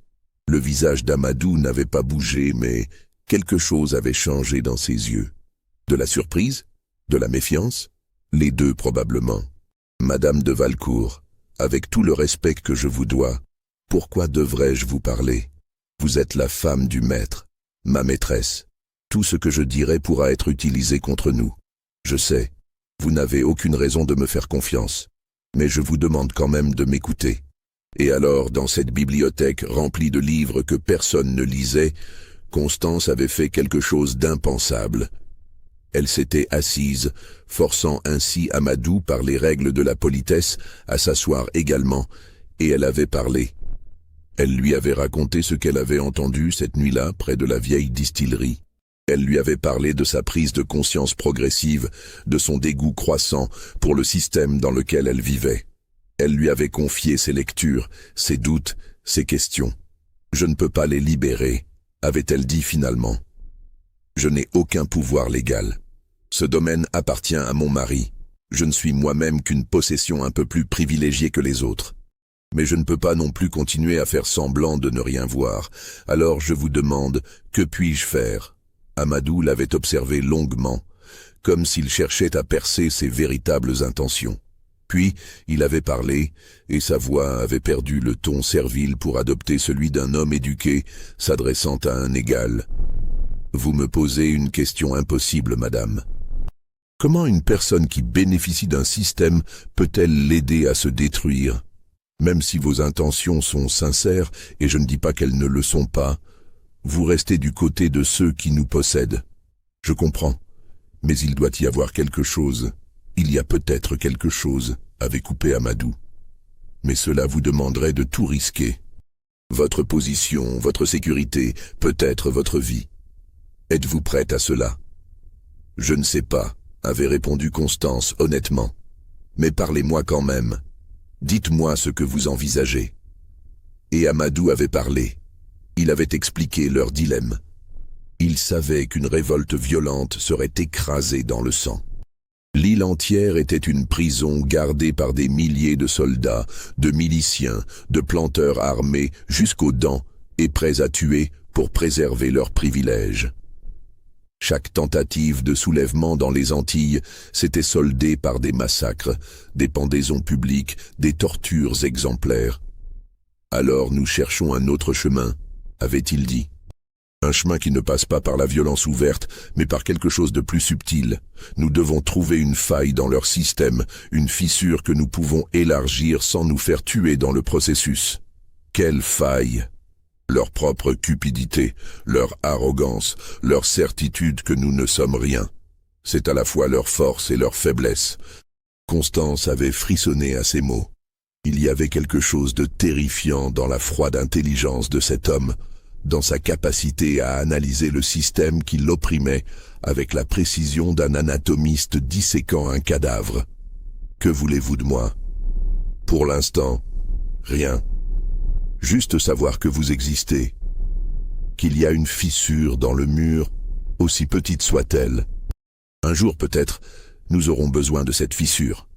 Le visage d'Amadou n'avait pas bougé, mais quelque chose avait changé dans ses yeux. De la surprise? De la méfiance? Les deux probablement. « Madame de Valcourt, avec tout le respect que je vous dois, pourquoi devrais-je vous parler? Vous êtes la femme du maître, ma maîtresse. Tout ce que je dirai pourra être utilisé contre nous. Je sais, vous n'avez aucune raison de me faire confiance, mais je vous demande quand même de m'écouter. » Et alors, dans cette bibliothèque remplie de livres que personne ne lisait, Constance avait fait quelque chose d'impensable. Elle s'était assise, forçant ainsi Amadou par les règles de la politesse à s'asseoir également, et elle avait parlé. Elle lui avait raconté ce qu'elle avait entendu cette nuit-là près de la vieille distillerie. Elle lui avait parlé de sa prise de conscience progressive, de son dégoût croissant pour le système dans lequel elle vivait. Elle lui avait confié ses lectures, ses doutes, ses questions. « Je ne peux pas les libérer », avait-elle dit finalement. « Je n'ai aucun pouvoir légal. Ce domaine appartient à mon mari. Je ne suis moi-même qu'une possession un peu plus privilégiée que les autres. Mais je ne peux pas non plus continuer à faire semblant de ne rien voir. Alors je vous demande, que puis-je faire ?» Amadou l'avait observé longuement, comme s'il cherchait à percer ses véritables intentions. Puis, il avait parlé, et sa voix avait perdu le ton servile pour adopter celui d'un homme éduqué, s'adressant à un égal. « Vous me posez une question impossible, madame. Comment une personne qui bénéficie d'un système peut-elle l'aider à se détruire? Même si vos intentions sont sincères, et je ne dis pas qu'elles ne le sont pas, vous restez du côté de ceux qui nous possèdent. Je comprends, mais il doit y avoir quelque chose. Il y a peut-être quelque chose, avait coupé Amadou. Mais cela vous demanderait de tout risquer. Votre position, votre sécurité, peut-être votre vie. Êtes-vous prête à cela? Je ne sais pas, avait répondu Constance honnêtement. Mais parlez-moi quand même. Dites-moi ce que vous envisagez. Et Amadou avait parlé. Il avait expliqué leur dilemme. Il savait qu'une révolte violente serait écrasée dans le sang. L'île entière était une prison gardée par des milliers de soldats, de miliciens, de planteurs armés jusqu'aux dents et prêts à tuer pour préserver leurs privilèges. Chaque tentative de soulèvement dans les Antilles s'était soldée par des massacres, des pendaisons publiques, des tortures exemplaires. « Alors nous cherchons un autre chemin », avait-il dit. Un chemin qui ne passe pas par la violence ouverte, mais par quelque chose de plus subtil. Nous devons trouver une faille dans leur système, une fissure que nous pouvons élargir sans nous faire tuer dans le processus. Quelle faille? Leur propre cupidité, leur arrogance, leur certitude que nous ne sommes rien. C'est à la fois leur force et leur faiblesse. Constance avait frissonné à ces mots. Il y avait quelque chose de terrifiant dans la froide intelligence de cet homme, dans sa capacité à analyser le système qui l'opprimait avec la précision d'un anatomiste disséquant un cadavre. Que voulez-vous de moi? Pour l'instant, rien. Juste savoir que vous existez, qu'il y a une fissure dans le mur, aussi petite soit-elle. Un jour peut-être, nous aurons besoin de cette fissure.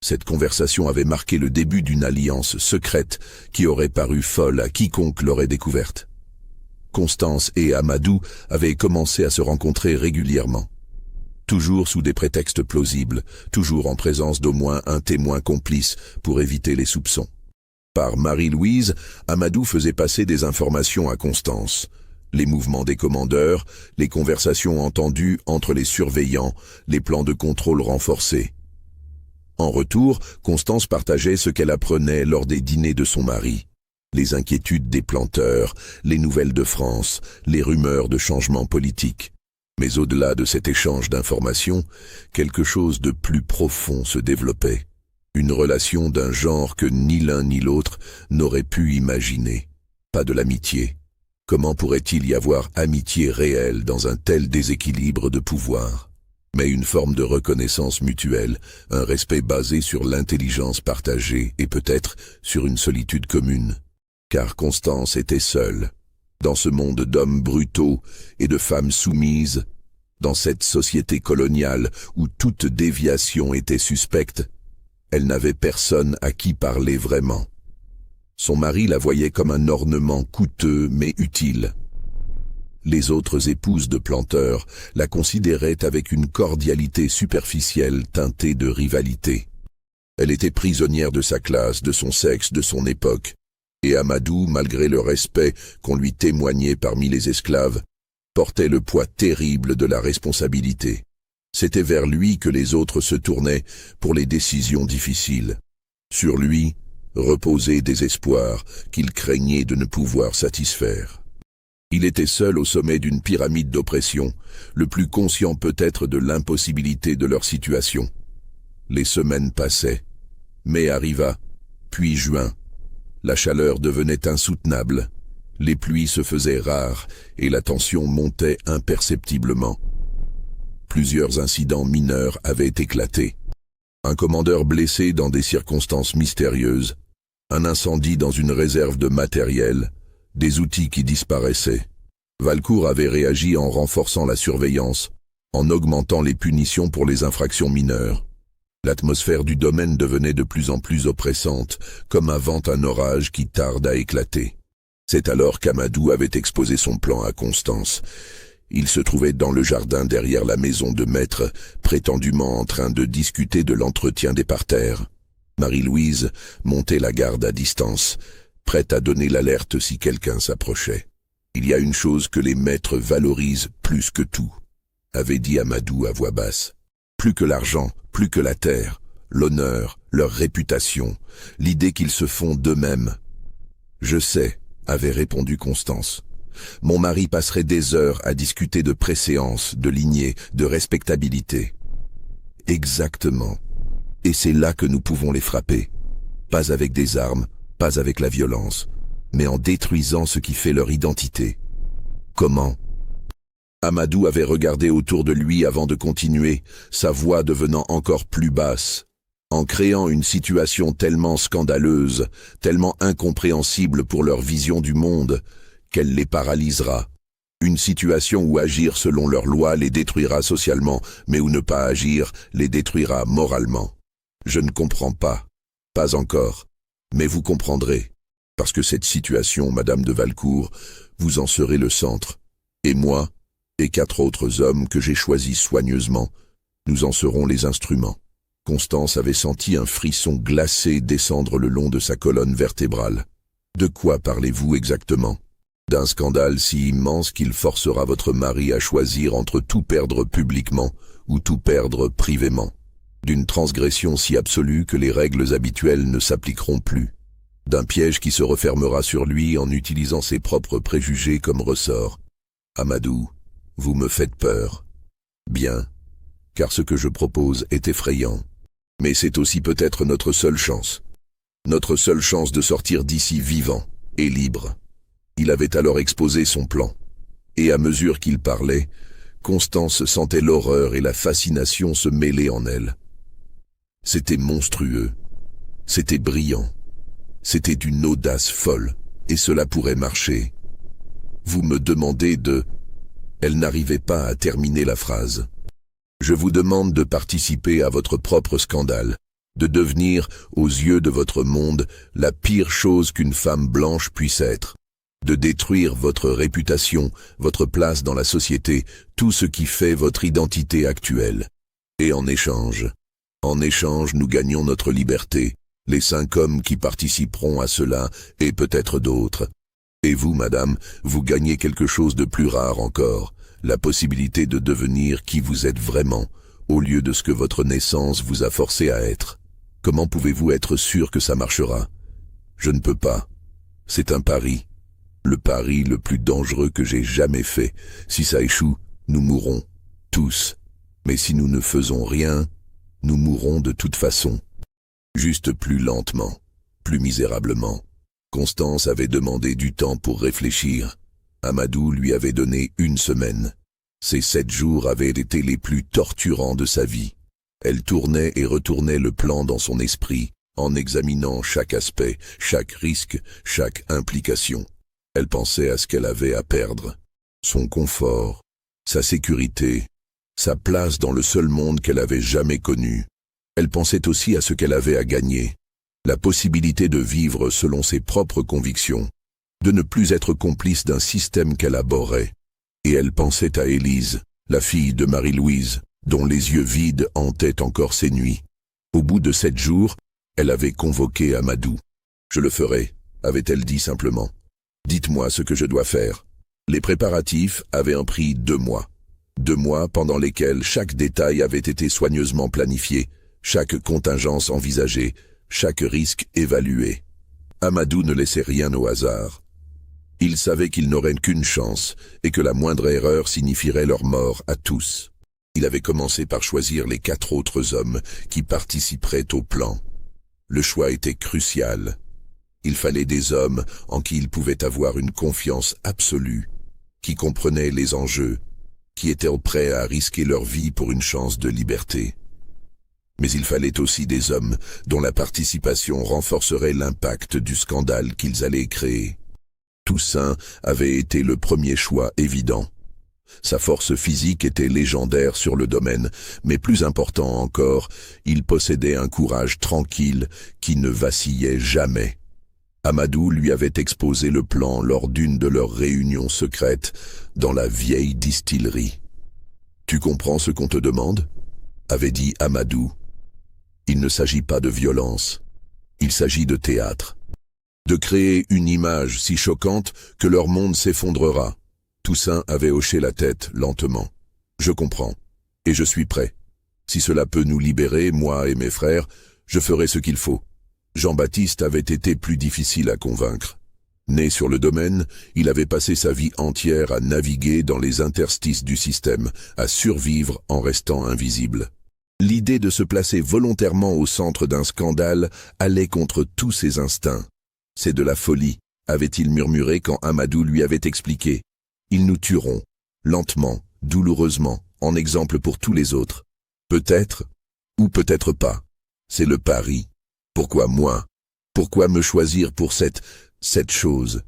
Cette conversation avait marqué le début d'une alliance secrète qui aurait paru folle à quiconque l'aurait découverte. Constance et Amadou avaient commencé à se rencontrer régulièrement. Toujours sous des prétextes plausibles, toujours en présence d'au moins un témoin complice pour éviter les soupçons. Par Marie-Louise, Amadou faisait passer des informations à Constance. Les mouvements des commandeurs, les conversations entendues entre les surveillants, les plans de contrôle renforcés. En retour, Constance partageait ce qu'elle apprenait lors des dîners de son mari. Les inquiétudes des planteurs, les nouvelles de France, les rumeurs de changements politiques. Mais au-delà de cet échange d'informations, quelque chose de plus profond se développait. Une relation d'un genre que ni l'un ni l'autre n'aurait pu imaginer. Pas de l'amitié. Comment pourrait-il y avoir amitié réelle dans un tel déséquilibre de pouvoir? Mais une forme de reconnaissance mutuelle, un respect basé sur l'intelligence partagée et peut-être sur une solitude commune. Car Constance était seule. Dans ce monde d'hommes brutaux et de femmes soumises, dans cette société coloniale où toute déviation était suspecte, elle n'avait personne à qui parler vraiment. Son mari la voyait comme un ornement coûteux mais utile. Les autres épouses de planteurs la considéraient avec une cordialité superficielle teintée de rivalité. Elle était prisonnière de sa classe, de son sexe, de son époque, et Amadou, malgré le respect qu'on lui témoignait parmi les esclaves, portait le poids terrible de la responsabilité. C'était vers lui que les autres se tournaient pour les décisions difficiles. Sur lui reposait des espoirs qu'il craignait de ne pouvoir satisfaire. Il était seul au sommet d'une pyramide d'oppression, le plus conscient peut-être de l'impossibilité de leur situation. Les semaines passaient. Mai arriva, puis juin. La chaleur devenait insoutenable. Les pluies se faisaient rares et la tension montait imperceptiblement. Plusieurs incidents mineurs avaient éclaté. Un commandeur blessé dans des circonstances mystérieuses, un incendie dans une réserve de matériel, des outils qui disparaissaient. Valcourt avait réagi en renforçant la surveillance, en augmentant les punitions pour les infractions mineures. L'atmosphère du domaine devenait de plus en plus oppressante, comme avant un orage qui tarde à éclater. C'est alors qu'Amadou avait exposé son plan à Constance. Il se trouvait dans le jardin derrière la maison de maître, prétendument en train de discuter de l'entretien des parterres. Marie-Louise montait la garde à distance, prête à donner l'alerte si quelqu'un s'approchait. « Il y a une chose que les maîtres valorisent plus que tout », avait dit Amadou à voix basse. « Plus que l'argent, plus que la terre, l'honneur, leur réputation, l'idée qu'ils se font d'eux-mêmes. »« Je sais », avait répondu Constance. « Mon mari passerait des heures à discuter de préséance, de lignée, de respectabilité. » Exactement. Et c'est là que nous pouvons les frapper. Pas avec des armes, pas avec la violence, mais en détruisant ce qui fait leur identité. Comment? Amadou avait regardé autour de lui avant de continuer, sa voix devenant encore plus basse. En créant une situation tellement scandaleuse, tellement incompréhensible pour leur vision du monde, qu'elle les paralysera. Une situation où agir selon leurs lois les détruira socialement, mais où ne pas agir les détruira moralement. Je ne comprends pas. Pas encore. Mais vous comprendrez. Parce que cette situation, Madame de Valcourt, vous en serez le centre. Et moi, et 4 autres hommes que j'ai choisis soigneusement, nous en serons les instruments. Constance avait senti un frisson glacé descendre le long de sa colonne vertébrale. De quoi parlez-vous exactement? D'un scandale si immense qu'il forcera votre mari à choisir entre tout perdre publiquement ou tout perdre privément. D'une transgression si absolue que les règles habituelles ne s'appliqueront plus. D'un piège qui se refermera sur lui en utilisant ses propres préjugés comme ressort. Amadou, vous me faites peur. Bien, car ce que je propose est effrayant. Mais c'est aussi peut-être notre seule chance. Notre seule chance de sortir d'ici vivant et libre. Il avait alors exposé son plan. Et à mesure qu'il parlait, Constance sentait l'horreur et la fascination se mêler en elle. C'était monstrueux. C'était brillant. C'était d'une audace folle. Et cela pourrait marcher. Vous me demandez de... Elle n'arrivait pas à terminer la phrase. Je vous demande de participer à votre propre scandale. de devenir, aux yeux de votre monde, la pire chose qu'une femme blanche puisse être, de détruire votre réputation, votre place dans la société, tout ce qui fait votre identité actuelle. Et en échange, nous gagnons notre liberté, les 5 hommes qui participeront à cela, et peut-être d'autres. Et vous, madame, vous gagnez quelque chose de plus rare encore, la possibilité de devenir qui vous êtes vraiment, au lieu de ce que votre naissance vous a forcé à être. Comment pouvez-vous être sûr que ça marchera? Je ne peux pas. C'est un pari. Le pari le plus dangereux que j'ai jamais fait. Si ça échoue, nous mourrons. Tous. Mais si nous ne faisons rien, nous mourrons de toute façon. Juste plus lentement, plus misérablement. Constance avait demandé du temps pour réfléchir. Amadou lui avait donné 1 semaine. Ces 7 jours avaient été les plus torturants de sa vie. Elle tournait et retournait le plan dans son esprit, en examinant chaque aspect, chaque risque, chaque implication. Elle pensait à ce qu'elle avait à perdre. Son confort, sa sécurité, sa place dans le seul monde qu'elle avait jamais connu. Elle pensait aussi à ce qu'elle avait à gagner. La possibilité de vivre selon ses propres convictions, de ne plus être complice d'un système qu'elle abhorrait. Et elle pensait à Élise, la fille de Marie-Louise, dont les yeux vides hantaient encore ses nuits. Au bout de 7 jours, elle avait convoqué Amadou. « Je le ferai », avait-elle dit simplement. « Dites-moi ce que je dois faire. » Les préparatifs avaient pris 2 mois. 2 mois pendant lesquels chaque détail avait été soigneusement planifié, chaque contingence envisagée, chaque risque évalué. Amadou ne laissait rien au hasard. Il savait qu'il n'aurait qu'une chance et que la moindre erreur signifierait leur mort à tous. Il avait commencé par choisir les 4 autres hommes qui participeraient au plan. Le choix était crucial. Il fallait des hommes en qui il pouvait avoir une confiance absolue, qui comprenaient les enjeux, qui étaient prêts à risquer leur vie pour une chance de liberté. Mais il fallait aussi des hommes dont la participation renforcerait l'impact du scandale qu'ils allaient créer. Toussaint avait été le premier choix évident. Sa force physique était légendaire sur le domaine, mais plus important encore, il possédait un courage tranquille qui ne vacillait jamais. Amadou lui avait exposé le plan lors d'une de leurs réunions secrètes dans la vieille distillerie. « Tu comprends ce qu'on te demande ?» avait dit Amadou. « Il ne s'agit pas de violence, il s'agit de théâtre. De créer une image si choquante que leur monde s'effondrera. » Toussaint avait hoché la tête lentement. « Je comprends, et je suis prêt. Si cela peut nous libérer, moi et mes frères, je ferai ce qu'il faut. » Jean-Baptiste avait été plus difficile à convaincre. Né sur le domaine, il avait passé sa vie entière à naviguer dans les interstices du système, à survivre en restant invisible. L'idée de se placer volontairement au centre d'un scandale allait contre tous ses instincts. « C'est de la folie », avait-il murmuré quand Amadou lui avait expliqué. « Ils nous tueront, lentement, douloureusement, en exemple pour tous les autres. Peut-être, ou peut-être pas. C'est le pari. Pourquoi moi? Pourquoi me choisir pour cette chose?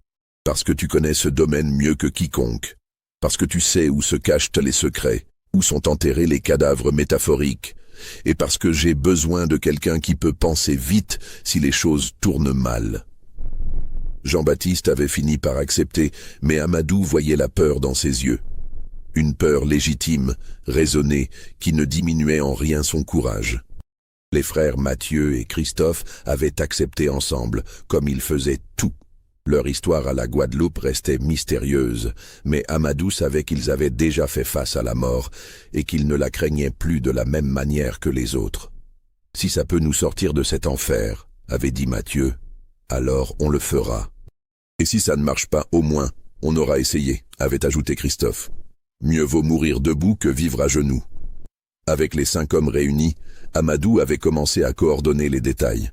Parce que tu connais ce domaine mieux que quiconque. Parce que tu sais où se cachent les secrets, où sont enterrés les cadavres métaphoriques. Et parce que j'ai besoin de quelqu'un qui peut penser vite si les choses tournent mal. » Jean-Baptiste avait fini par accepter, mais Amadou voyait la peur dans ses yeux. Une peur légitime, raisonnée, qui ne diminuait en rien son courage. Les frères Mathieu et Christophe avaient accepté ensemble, comme ils faisaient tout. Leur histoire à la Guadeloupe restait mystérieuse, mais Amadou savait qu'ils avaient déjà fait face à la mort et qu'ils ne la craignaient plus de la même manière que les autres. « Si ça peut nous sortir de cet enfer, » avait dit Mathieu, « alors on le fera. Et si ça ne marche pas, au moins, on aura essayé, » avait ajouté Christophe. « Mieux vaut mourir debout que vivre à genoux. » Avec les 5 hommes réunis, Amadou avait commencé à coordonner les détails.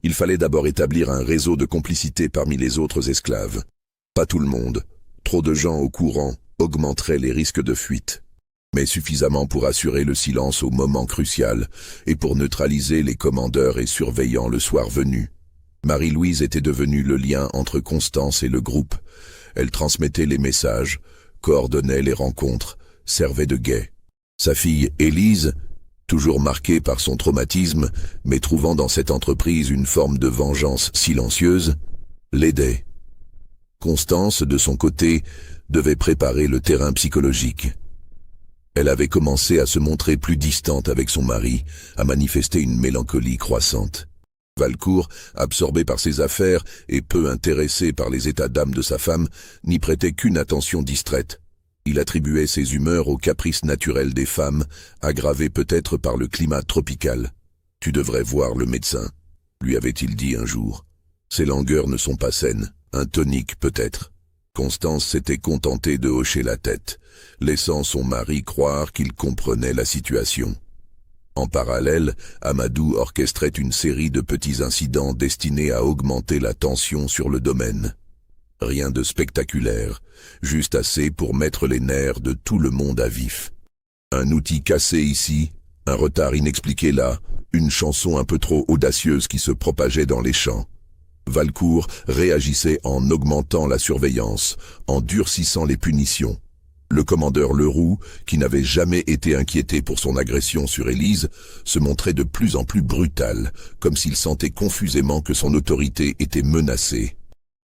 Il fallait d'abord établir un réseau de complicité parmi les autres esclaves. Pas tout le monde. Trop de gens au courant augmenterait les risques de fuite. Mais suffisamment pour assurer le silence au moment crucial et pour neutraliser les commandeurs et surveillants le soir venu. Marie-Louise était devenue le lien entre Constance et le groupe. Elle transmettait les messages, coordonnait les rencontres, servait de guet. Sa fille, Élise, toujours marqué par son traumatisme, mais trouvant dans cette entreprise une forme de vengeance silencieuse, l'aidait. Constance, de son côté, devait préparer le terrain psychologique. Elle avait commencé à se montrer plus distante avec son mari, à manifester une mélancolie croissante. Valcourt, absorbé par ses affaires et peu intéressé par les états d'âme de sa femme, n'y prêtait qu'une attention distraite. Il attribuait ses humeurs aux caprices naturels des femmes, aggravés peut-être par le climat tropical. « Tu devrais voir le médecin », lui avait-il dit un jour. « Ces langueurs ne sont pas saines, un tonique peut-être. » Constance s'était contentée de hocher la tête, laissant son mari croire qu'il comprenait la situation. En parallèle, Amadou orchestrait une série de petits incidents destinés à augmenter la tension sur le domaine. Rien de spectaculaire, juste assez pour mettre les nerfs de tout le monde à vif. Un outil cassé ici, un retard inexpliqué là, une chanson un peu trop audacieuse qui se propageait dans les champs. Valcourt réagissait en augmentant la surveillance, en durcissant les punitions. Le commandeur Leroux, qui n'avait jamais été inquiété pour son agression sur Élise, se montrait de plus en plus brutal, comme s'il sentait confusément que son autorité était menacée.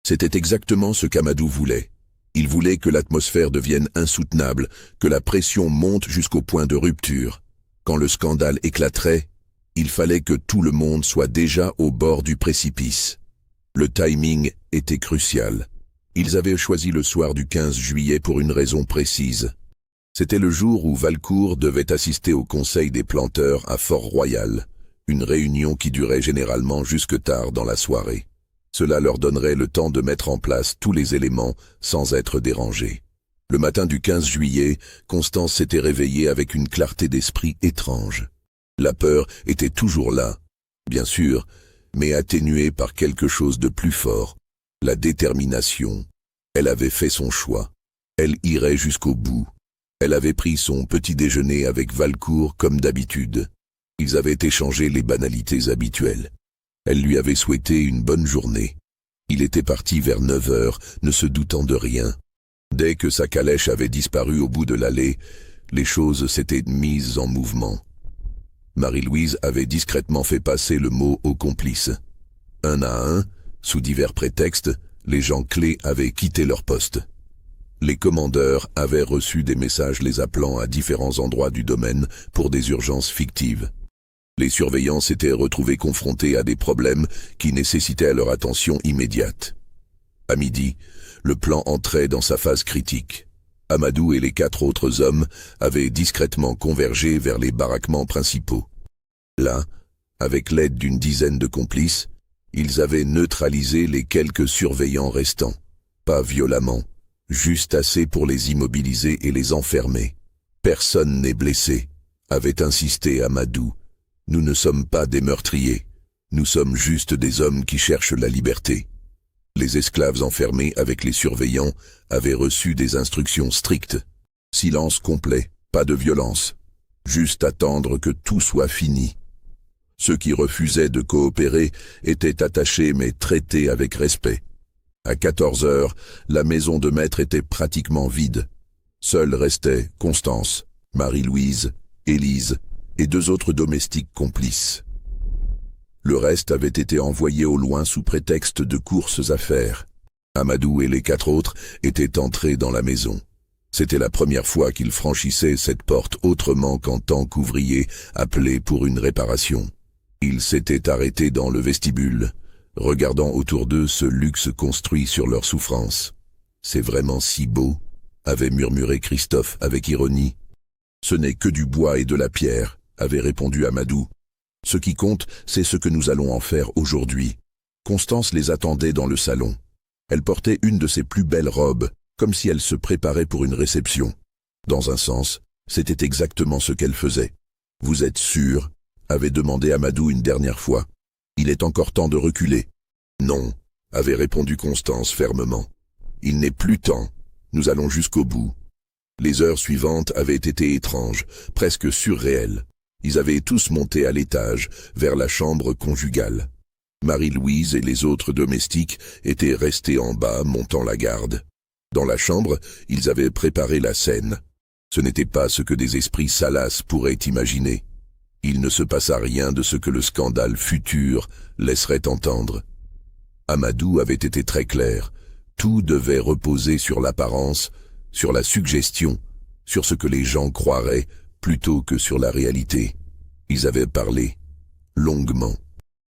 C'était exactement ce qu'Amadou voulait. Il voulait que l'atmosphère devienne insoutenable, que la pression monte jusqu'au point de rupture. Quand le scandale éclaterait, il fallait que tout le monde soit déjà au bord du précipice. Le timing était crucial. Ils avaient choisi le soir du 15 juillet pour une raison précise. C'était le jour où Valcourt devait assister au conseil des planteurs à Fort-Royal, une réunion qui durait généralement jusque tard dans la soirée. Cela leur donnerait le temps de mettre en place tous les éléments sans être dérangés. Le matin du 15 juillet, Constance s'était réveillée avec une clarté d'esprit étrange. La peur était toujours là, bien sûr, mais atténuée par quelque chose de plus fort, la détermination. Elle avait fait son choix. Elle irait jusqu'au bout. Elle avait pris son petit déjeuner avec Valcourt comme d'habitude. Ils avaient échangé les banalités habituelles. Elle lui avait souhaité une bonne journée. Il était parti vers 9 heures, ne se doutant de rien. Dès que sa calèche avait disparu au bout de l'allée, les choses s'étaient mises en mouvement. Marie-Louise avait discrètement fait passer le mot aux complices. Un à un, sous divers prétextes, les gens clés avaient quitté leur poste. Les commandeurs avaient reçu des messages les appelant à différents endroits du domaine pour des urgences fictives. Les surveillants s'étaient retrouvés confrontés à des problèmes qui nécessitaient leur attention immédiate. À midi, le plan entrait dans sa phase critique. Amadou et les 4 autres hommes avaient discrètement convergé vers les baraquements principaux. Là, avec l'aide d'une dizaine de complices, ils avaient neutralisé les quelques surveillants restants. Pas violemment, juste assez pour les immobiliser et les enfermer. Personne n'est blessé, avait insisté Amadou. Nous ne sommes pas des meurtriers, nous sommes juste des hommes qui cherchent la liberté. Les esclaves enfermés avec les surveillants avaient reçu des instructions strictes. Silence complet, pas de violence. Juste attendre que tout soit fini. Ceux qui refusaient de coopérer étaient attachés mais traités avec respect. À 14 heures, la maison de maître était pratiquement vide. Seuls restaient Constance, Marie-Louise, Élise et 2 autres domestiques complices. Le reste avait été envoyé au loin sous prétexte de courses à faire. Amadou et les 4 autres étaient entrés dans la maison. C'était la première fois qu'ils franchissaient cette porte autrement qu'en tant qu'ouvriers appelés pour une réparation. Ils s'étaient arrêtés dans le vestibule, regardant autour d'eux ce luxe construit sur leur souffrance. « C'est vraiment si beau », avait murmuré Christophe avec ironie. « Ce n'est que du bois et de la pierre », avait répondu Amadou. « Ce qui compte, c'est ce que nous allons en faire aujourd'hui. » Constance les attendait dans le salon. Elle portait une de ses plus belles robes, comme si elle se préparait pour une réception. Dans un sens, c'était exactement ce qu'elle faisait. « Vous êtes sûr ?» avait demandé Amadou une dernière fois. « Il est encore temps de reculer. »« Non », avait répondu Constance fermement. « Il n'est plus temps. Nous allons jusqu'au bout. » Les heures suivantes avaient été étranges, presque surréelles. Ils avaient tous monté à l'étage, vers la chambre conjugale. Marie-Louise et les autres domestiques étaient restés en bas, montant la garde. Dans la chambre, ils avaient préparé la scène. Ce n'était pas ce que des esprits salaces pourraient imaginer. Il ne se passa rien de ce que le scandale futur laisserait entendre. Amadou avait été très clair. Tout devait reposer sur l'apparence, sur la suggestion, sur ce que les gens croiraient, plutôt que sur la réalité. Ils avaient parlé, longuement.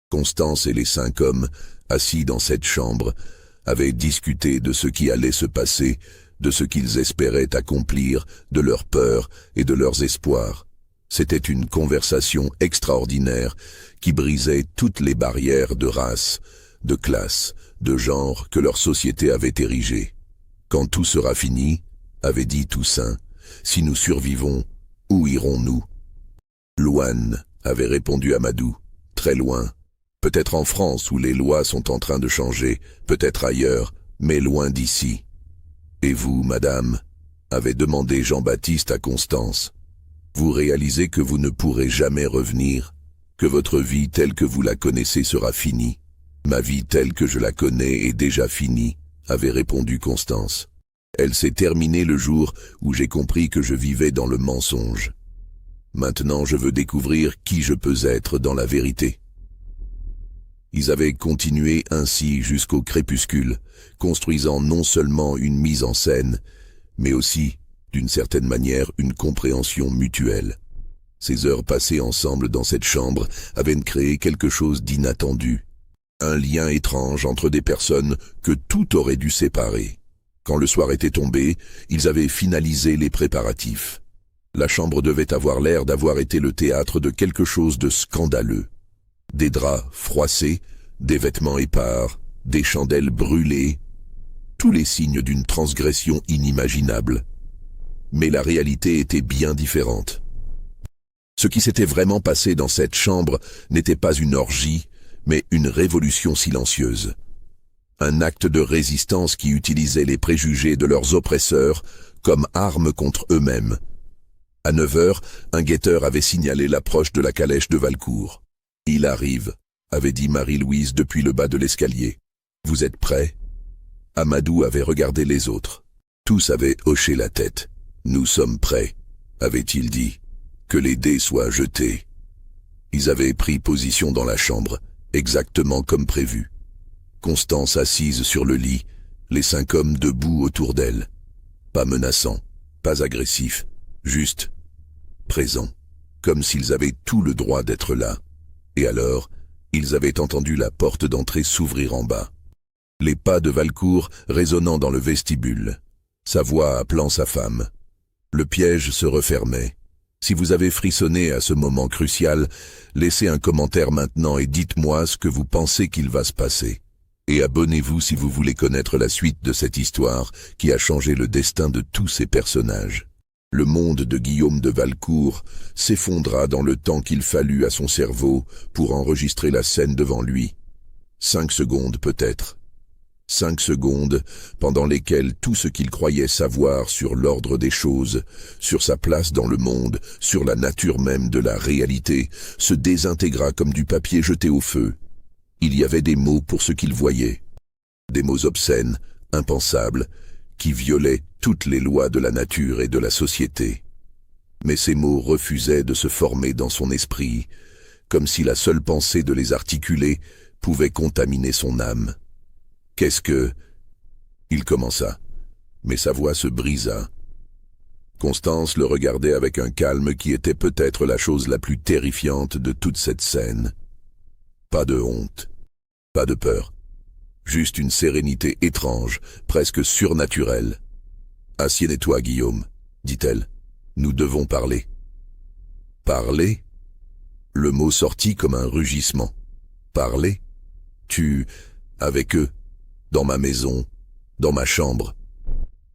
Constance et les 5 hommes, assis dans cette chambre, avaient discuté de ce qui allait se passer, de ce qu'ils espéraient accomplir, de leurs peurs et de leurs espoirs. C'était une conversation extraordinaire qui brisait toutes les barrières de race, de classe, de genre que leur société avait érigées. Quand tout sera fini, avait dit Toussaint, si nous survivons, où irons-nous? Loin, avait répondu Amadou, très loin. Peut-être en France où les lois sont en train de changer, peut-être ailleurs, mais loin d'ici. Et vous, madame, avait demandé Jean-Baptiste à Constance. Vous réalisez que vous ne pourrez jamais revenir, que votre vie telle que vous la connaissez sera finie. Ma vie telle que je la connais est déjà finie, avait répondu Constance. Elle s'est terminée le jour où j'ai compris que je vivais dans le mensonge. Maintenant je veux découvrir qui je peux être dans la vérité. Ils avaient continué ainsi jusqu'au crépuscule, construisant non seulement une mise en scène, mais aussi, d'une certaine manière, une compréhension mutuelle. Ces heures passées ensemble dans cette chambre avaient créé quelque chose d'inattendu. Un lien étrange entre des personnes que tout aurait dû séparer. Quand le soir était tombé, ils avaient finalisé les préparatifs. La chambre devait avoir l'air d'avoir été le théâtre de quelque chose de scandaleux. Des draps froissés, des vêtements épars, des chandelles brûlées, tous les signes d'une transgression inimaginable. Mais la réalité était bien différente. Ce qui s'était vraiment passé dans cette chambre n'était pas une orgie, mais une révolution silencieuse. Un acte de résistance qui utilisait les préjugés de leurs oppresseurs comme arme contre eux-mêmes. À 9 heures, un guetteur avait signalé l'approche de la calèche de Valcourt. « Il arrive », avait dit Marie-Louise depuis le bas de l'escalier. « Vous êtes prêts ?» Amadou avait regardé les autres. Tous avaient hoché la tête. « Nous sommes prêts », avait-il dit. « Que les dés soient jetés. » Ils avaient pris position dans la chambre, exactement comme prévu. Constance assise sur le lit, les 5 hommes debout autour d'elle. Pas menaçant, pas agressif, juste présent, comme s'ils avaient tout le droit d'être là. Et alors, ils avaient entendu la porte d'entrée s'ouvrir en bas. Les pas de Valcourt résonnant dans le vestibule, sa voix appelant sa femme. Le piège se refermait. Si vous avez frissonné à ce moment crucial, laissez un commentaire maintenant et dites-moi ce que vous pensez qu'il va se passer. Et abonnez-vous si vous voulez connaître la suite de cette histoire qui a changé le destin de tous ces personnages. Le monde de Guillaume de Valcourt s'effondra dans le temps qu'il fallut à son cerveau pour enregistrer la scène devant lui. 5 secondes peut-être. 5 secondes pendant lesquelles tout ce qu'il croyait savoir sur l'ordre des choses, sur sa place dans le monde, sur la nature même de la réalité, se désintégra comme du papier jeté au feu. Il y avait des mots pour ce qu'il voyait. Des mots obscènes, impensables, qui violaient toutes les lois de la nature et de la société. Mais ces mots refusaient de se former dans son esprit, comme si la seule pensée de les articuler pouvait contaminer son âme. Qu'est-ce que... Il commença, mais sa voix se brisa. Constance le regardait avec un calme qui était peut-être la chose la plus terrifiante de toute cette scène. Pas de honte, pas de peur, juste une sérénité étrange, presque surnaturelle. « Assieds-toi, Guillaume, dit-elle. Nous devons parler. » Parler? Le mot sortit comme un rugissement. Parler? Tu... avec eux, dans ma maison, dans ma chambre.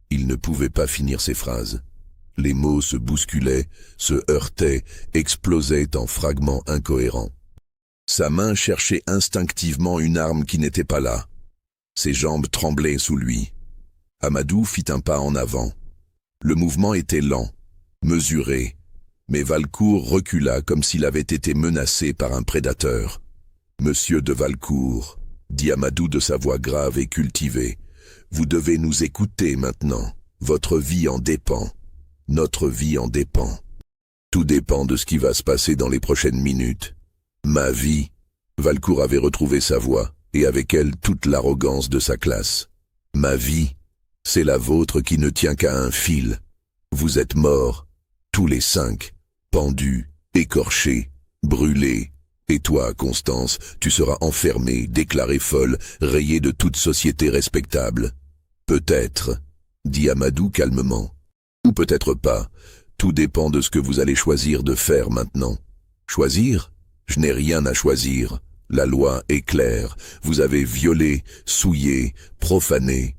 Il ne pouvait pas finir ses phrases. Les mots se bousculaient, se heurtaient, explosaient en fragments incohérents. Sa main cherchait instinctivement une arme qui n'était pas là. Ses jambes tremblaient sous lui. Amadou fit un pas en avant. Le mouvement était lent, mesuré, mais Valcourt recula comme s'il avait été menacé par un prédateur. « Monsieur de Valcourt, » dit Amadou de sa voix grave et cultivée, « vous devez nous écouter maintenant. Votre vie en dépend. Notre vie en dépend. » Tout dépend de ce qui va se passer dans les prochaines minutes. Ma vie. Valcourt avait retrouvé sa voix, et avec elle toute l'arrogance de sa classe. Ma vie, c'est la vôtre qui ne tient qu'à un fil. Vous êtes morts, tous les 5, pendus, écorchés, brûlés. Et toi, Constance, tu seras enfermée, déclarée folle, rayée de toute société respectable. Peut-être, dit Amadou calmement. Ou peut-être pas. Tout dépend de ce que vous allez choisir de faire maintenant. Choisir? Je n'ai rien à choisir. La loi est claire. Vous avez violé, souillé, profané.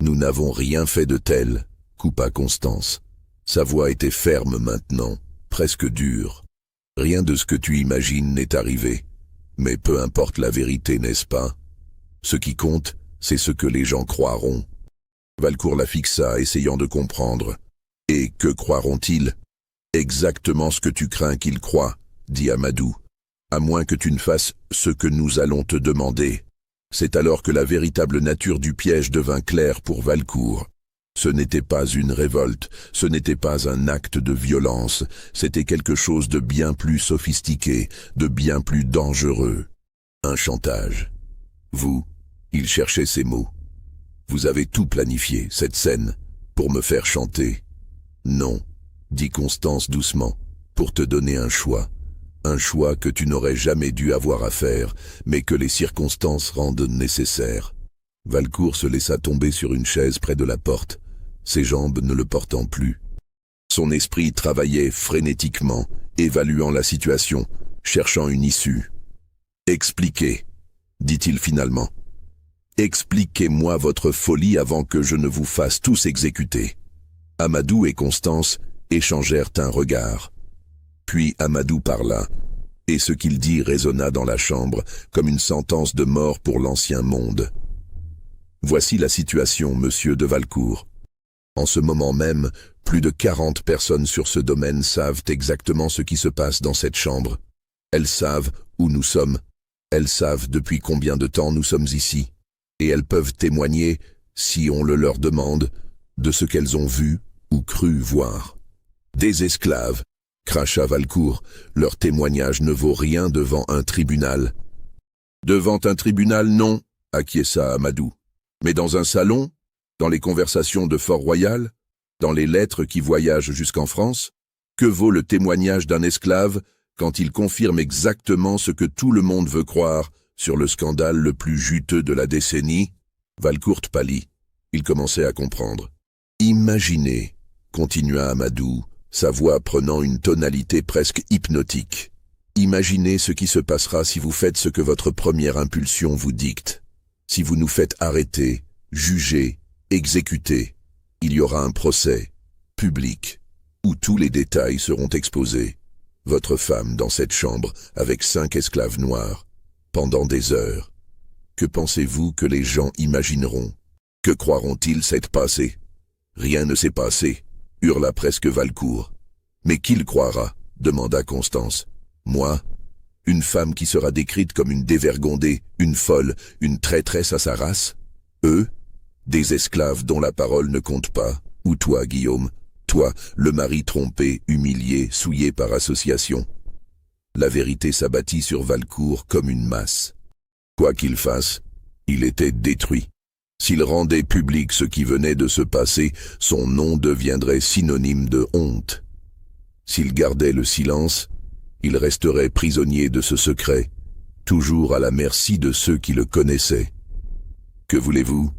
Nous n'avons rien fait de tel, coupa Constance. Sa voix était ferme maintenant, presque dure. Rien de ce que tu imagines n'est arrivé. Mais peu importe la vérité, n'est-ce pas? Ce qui compte, c'est ce que les gens croiront. Valcourt la fixa, essayant de comprendre. Et que croiront-ils? Exactement ce que tu crains qu'ils croient, dit Amadou. À moins que tu ne fasses ce que nous allons te demander. C'est alors que la véritable nature du piège devint claire pour Valcourt. Ce n'était pas une révolte, ce n'était pas un acte de violence, c'était quelque chose de bien plus sophistiqué, de bien plus dangereux. Un chantage. Vous, il cherchait ces mots. Vous avez tout planifié, cette scène, pour me faire chanter. Non, dit Constance doucement, pour te donner un choix. Un choix que tu n'aurais jamais dû avoir à faire, mais que les circonstances rendent nécessaire. Valcourt se laissa tomber sur une chaise près de la porte, ses jambes ne le portant plus. Son esprit travaillait frénétiquement, évaluant la situation, cherchant une issue. « Expliquez, dit-il finalement. Expliquez-moi votre folie avant que je ne vous fasse tous exécuter. » Amadou et Constance échangèrent un regard. Puis Amadou parla, et ce qu'il dit résonna dans la chambre comme une sentence de mort pour l'ancien monde. Voici la situation, monsieur de Valcourt. En ce moment même, plus de 40 personnes sur ce domaine savent exactement ce qui se passe dans cette chambre. Elles savent où nous sommes. Elles savent depuis combien de temps nous sommes ici. Et elles peuvent témoigner, si on le leur demande, de ce qu'elles ont vu ou cru voir. Des esclaves, cracha Valcourt, leur témoignage ne vaut rien devant un tribunal. Devant un tribunal, non, acquiesça Amadou. Mais dans un salon, dans les conversations de Fort-Royal, dans les lettres qui voyagent jusqu'en France, que vaut le témoignage d'un esclave quand il confirme exactement ce que tout le monde veut croire sur le scandale le plus juteux de la décennie? Valcourt pâlit. Il commençait à comprendre. Imaginez, continua Amadou, sa voix prenant une tonalité presque hypnotique. Imaginez ce qui se passera si vous faites ce que votre première impulsion vous dicte. Si vous nous faites arrêter, juger, exécuter, il y aura un procès, public, où tous les détails seront exposés. Votre femme dans cette chambre avec 5 esclaves noirs, pendant des heures. Que pensez-vous que les gens imagineront? Que croiront-ils s'être passé? Rien ne s'est passé, hurla presque Valcourt. Mais qui le croira? Demanda Constance. Moi? Une femme qui sera décrite comme une dévergondée, une folle, une traîtresse à sa race? Eux? Des esclaves dont la parole ne compte pas? Ou toi, Guillaume? Toi, le mari trompé, humilié, souillé par association? La vérité s'abattit sur Valcourt comme une masse. Quoi qu'il fasse, il était détruit. S'il rendait public ce qui venait de se passer, son nom deviendrait synonyme de honte. S'il gardait le silence, il resterait prisonnier de ce secret, toujours à la merci de ceux qui le connaissaient. « Que voulez-vous »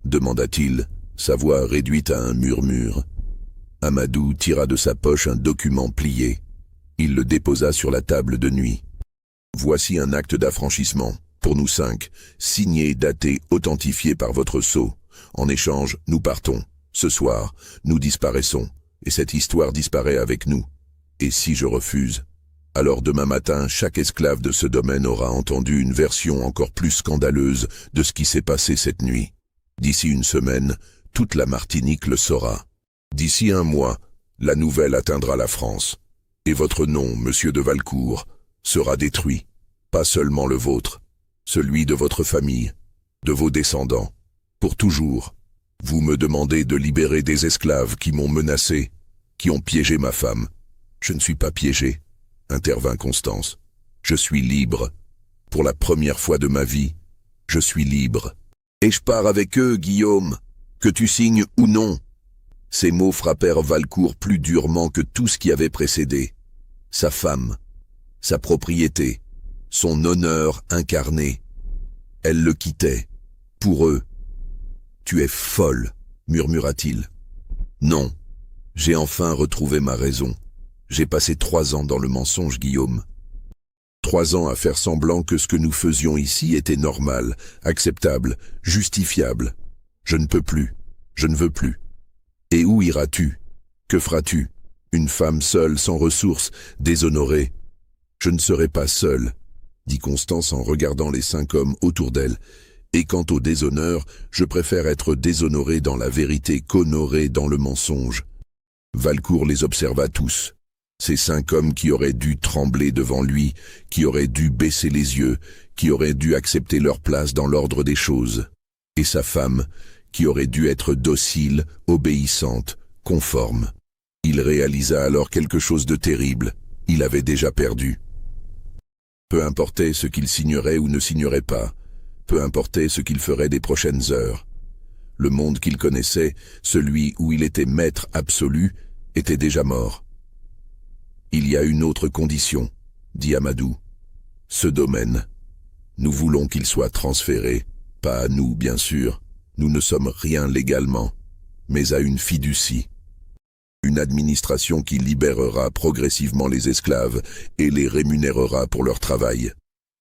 demanda-t-il, sa voix réduite à un murmure. Amadou tira de sa poche un document plié. Il le déposa sur la table de nuit. « Voici un acte d'affranchissement, pour nous 5, signé, daté, authentifié par votre sceau. En échange, nous partons. Ce soir, nous disparaissons, et cette histoire disparaît avec nous. Et si je refuse ? Alors demain matin, chaque esclave de ce domaine aura entendu une version encore plus scandaleuse de ce qui s'est passé cette nuit. D'ici une semaine, toute la Martinique le saura. D'ici un mois, la nouvelle atteindra la France. Et votre nom, monsieur de Valcourt, sera détruit. Pas seulement le vôtre, celui de votre famille, de vos descendants. Pour toujours, vous me demandez de libérer des esclaves qui m'ont menacé, qui ont piégé ma femme. Je ne suis pas piégé, intervint Constance. Je suis libre. Pour la première fois de ma vie, je suis libre. Et je pars avec eux, Guillaume, que tu signes ou non. Ces mots frappèrent Valcourt plus durement que tout ce qui avait précédé. Sa femme, sa propriété, son honneur incarné. Elle le quittait, pour eux. « Tu es folle », murmura-t-il. « Non, j'ai enfin retrouvé ma raison. J'ai passé 3 ans dans le mensonge, Guillaume. 3 ans à faire semblant que ce que nous faisions ici était normal, acceptable, justifiable. Je ne peux plus, je ne veux plus. Et où iras-tu? Que feras-tu? Une femme seule, sans ressources, déshonorée. Je ne serai pas seule, dit Constance en regardant les 5 hommes autour d'elle. Et quant au déshonneur, je préfère être déshonoré dans la vérité qu'honoré dans le mensonge. Valcourt les observa tous. Ces 5 hommes qui auraient dû trembler devant lui, qui auraient dû baisser les yeux, qui auraient dû accepter leur place dans l'ordre des choses. Et sa femme, qui aurait dû être docile, obéissante, conforme. Il réalisa alors quelque chose de terrible. Il avait déjà perdu. Peu importait ce qu'il signerait ou ne signerait pas. Peu importait ce qu'il ferait des prochaines heures. Le monde qu'il connaissait, celui où il était maître absolu, était déjà mort. Il y a une autre condition, dit Amadou. Ce domaine. Nous voulons qu'il soit transféré, pas à nous bien sûr, nous ne sommes rien légalement, mais à une fiducie. Une administration qui libérera progressivement les esclaves et les rémunérera pour leur travail.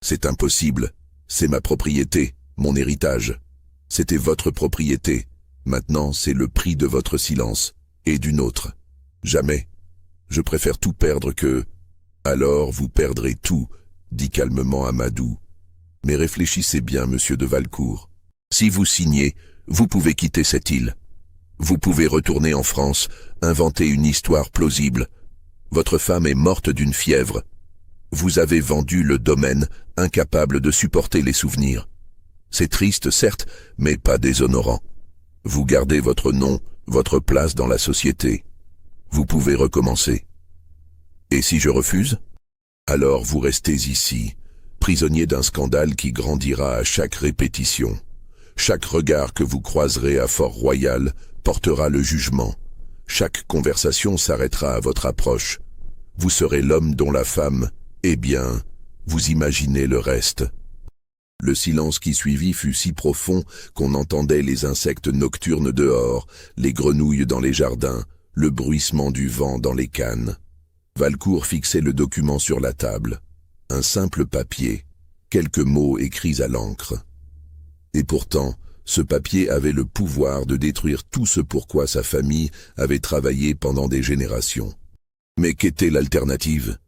C'est impossible, c'est ma propriété, mon héritage. C'était votre propriété, maintenant c'est le prix de votre silence, et du nôtre. Jamais. Je préfère tout perdre que... Alors vous perdrez tout, dit calmement Amadou. Mais réfléchissez bien, monsieur de Valcourt. Si vous signez, vous pouvez quitter cette île. Vous pouvez retourner en France, inventer une histoire plausible. Votre femme est morte d'une fièvre. Vous avez vendu le domaine, incapable de supporter les souvenirs. C'est triste, certes, mais pas déshonorant. Vous gardez votre nom, votre place dans la société. Vous pouvez recommencer. Et si je refuse? Alors vous restez ici, prisonnier d'un scandale qui grandira à chaque répétition. Chaque regard que vous croiserez à Fort-Royal portera le jugement. Chaque conversation s'arrêtera à votre approche. Vous serez l'homme dont la femme, eh bien, vous imaginez le reste. Le silence qui suivit fut si profond qu'on entendait les insectes nocturnes dehors, les grenouilles dans les jardins, le bruissement du vent dans les cannes. Valcourt fixait le document sur la table. Un simple papier, quelques mots écrits à l'encre. Et pourtant, ce papier avait le pouvoir de détruire tout ce pourquoi sa famille avait travaillé pendant des générations. Mais qu'était l'alternative?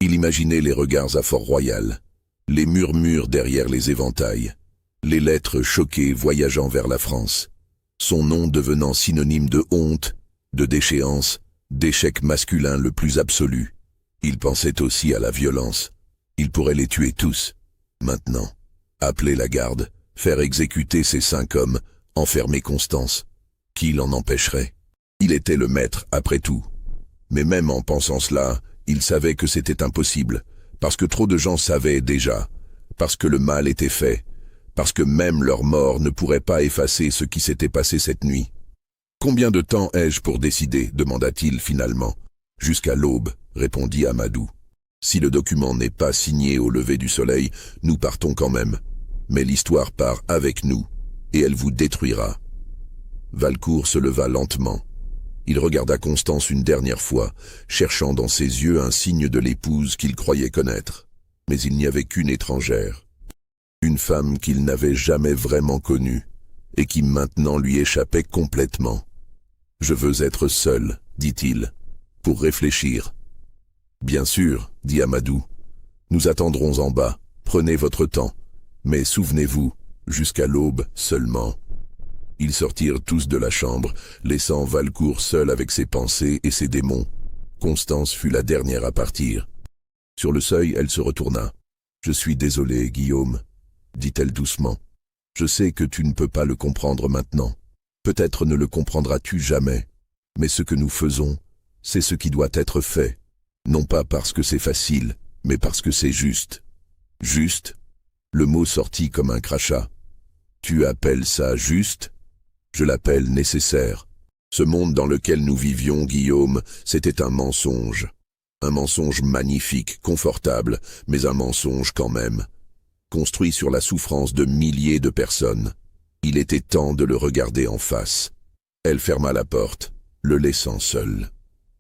Il imaginait les regards à Fort-Royal, les murmures derrière les éventails, les lettres choquées voyageant vers la France, son nom devenant synonyme de honte, de déchéance, d'échec masculin le plus absolu. Il pensait aussi à la violence. Il pourrait les tuer tous, maintenant. Appeler la garde, faire exécuter ces 5 hommes, enfermer Constance. Qui l'en empêcherait? Il était le maître, après tout. Mais même en pensant cela, il savait que c'était impossible, parce que trop de gens savaient déjà, parce que le mal était fait, parce que même leur mort ne pourrait pas effacer ce qui s'était passé cette nuit. « Combien de temps ai-je pour décider ?» demanda-t-il finalement. « Jusqu'à l'aube » répondit Amadou. « Si le document n'est pas signé au lever du soleil, nous partons quand même. Mais l'histoire part avec nous, et elle vous détruira. » Valcourt se leva lentement. Il regarda Constance une dernière fois, cherchant dans ses yeux un signe de l'épouse qu'il croyait connaître. Mais il n'y avait qu'une étrangère. Une femme qu'il n'avait jamais vraiment connue, et qui maintenant lui échappait complètement. « Je veux être seul, dit-il, pour réfléchir. »« Bien sûr, dit Amadou. Nous attendrons en bas, prenez votre temps. Mais souvenez-vous, jusqu'à l'aube seulement. » Ils sortirent tous de la chambre, laissant Valcourt seul avec ses pensées et ses démons. Constance fut la dernière à partir. Sur le seuil, elle se retourna. « Je suis désolée, Guillaume, » dit-elle doucement. « Je sais que tu ne peux pas le comprendre maintenant. Peut-être ne le comprendras-tu jamais. Mais ce que nous faisons, c'est ce qui doit être fait. Non pas parce que c'est facile, mais parce que c'est juste. Juste? Le mot sortit comme un crachat. Tu appelles ça juste? Je l'appelle nécessaire. Ce monde dans lequel nous vivions, Guillaume, c'était un mensonge. Un mensonge magnifique, confortable, mais un mensonge quand même. Construit sur la souffrance de milliers de personnes. Il était temps de le regarder en face. Elle ferma la porte, le laissant seul.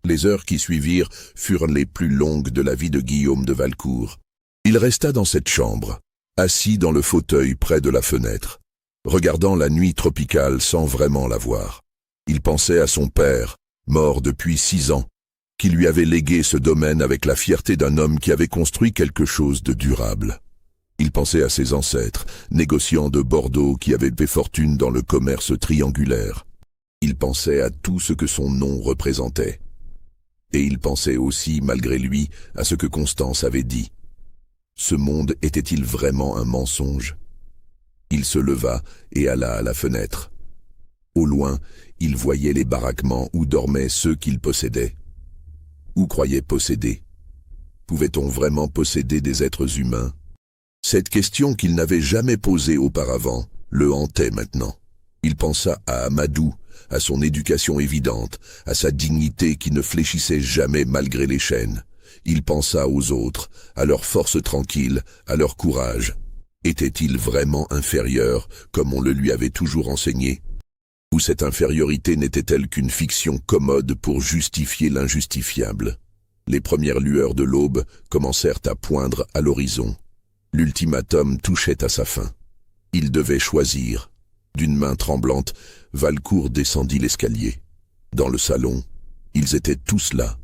Les heures qui suivirent furent les plus longues de la vie de Guillaume de Valcourt. Il resta dans cette chambre, assis dans le fauteuil près de la fenêtre, regardant la nuit tropicale sans vraiment la voir. Il pensait à son père, mort depuis 6 ans, qui lui avait légué ce domaine avec la fierté d'un homme qui avait construit quelque chose de durable. Il pensait à ses ancêtres, négociants de Bordeaux qui avaient fait fortune dans le commerce triangulaire. Il pensait à tout ce que son nom représentait. Et il pensait aussi, malgré lui, à ce que Constance avait dit. Ce monde était-il vraiment un mensonge? Il se leva et alla à la fenêtre. Au loin, il voyait les baraquements où dormaient ceux qu'il possédait. Ou croyait posséder. Pouvait-on vraiment posséder des êtres humains? Cette question qu'il n'avait jamais posée auparavant le hantait maintenant. Il pensa à Amadou, à son éducation évidente, à sa dignité qui ne fléchissait jamais malgré les chaînes. Il pensa aux autres, à leur force tranquille, à leur courage. Était-il vraiment inférieur, comme on le lui avait toujours enseigné? Ou cette infériorité n'était-elle qu'une fiction commode pour justifier l'injustifiable? Les premières lueurs de l'aube commencèrent à poindre à l'horizon. L'ultimatum touchait à sa fin. Il devait choisir. D'une main tremblante, Valcourt descendit l'escalier. Dans le salon, ils étaient tous là.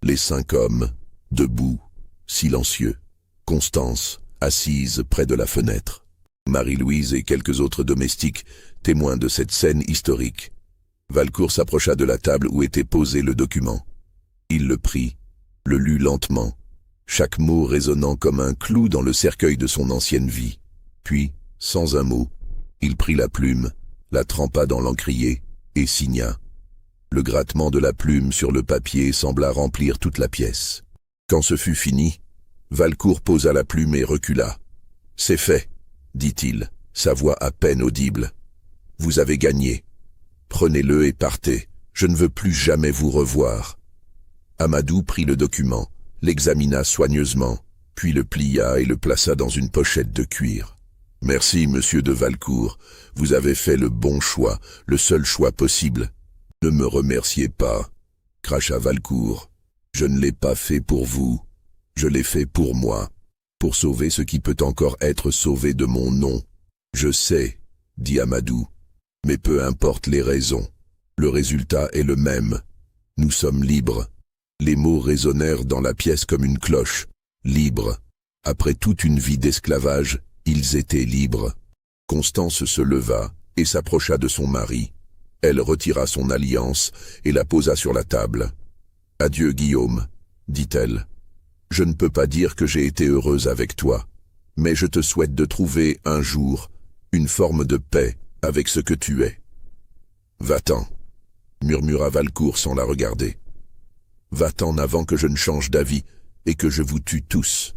Les 5 hommes, debout, silencieux. Constance, assise près de la fenêtre. Marie-Louise et quelques autres domestiques, témoins de cette scène historique. Valcourt s'approcha de la table où était posé le document. Il le prit, le lut lentement, chaque mot résonnant comme un clou dans le cercueil de son ancienne vie. Puis, sans un mot, il prit la plume, la trempa dans l'encrier et signa. Le grattement de la plume sur le papier sembla remplir toute la pièce. Quand ce fut fini, Valcourt posa la plume et recula. « C'est fait », dit-il, sa voix à peine audible. « Vous avez gagné. Prenez-le et partez. Je ne veux plus jamais vous revoir. » Amadou prit le document, l'examina soigneusement, puis le plia et le plaça dans une pochette de cuir. « Merci, monsieur de Valcourt. Vous avez fait le bon choix, le seul choix possible. »« Ne me remerciez pas, » cracha Valcourt. « Je ne l'ai pas fait pour vous. Je l'ai fait pour moi, pour sauver ce qui peut encore être sauvé de mon nom. »« Je sais, » dit Amadou, « mais peu importe les raisons. Le résultat est le même. Nous sommes libres. » Les mots résonnèrent dans la pièce comme une cloche. Libres. Après toute une vie d'esclavage, ils étaient libres. Constance se leva et s'approcha de son mari. Elle retira son alliance et la posa sur la table. « Adieu, Guillaume, » dit-elle. « Je ne peux pas dire que j'ai été heureuse avec toi, mais je te souhaite de trouver, un jour, une forme de paix avec ce que tu es. »« Va-t'en, » murmura Valcourt sans la regarder. « Va-t'en avant que je ne change d'avis et que je vous tue tous. »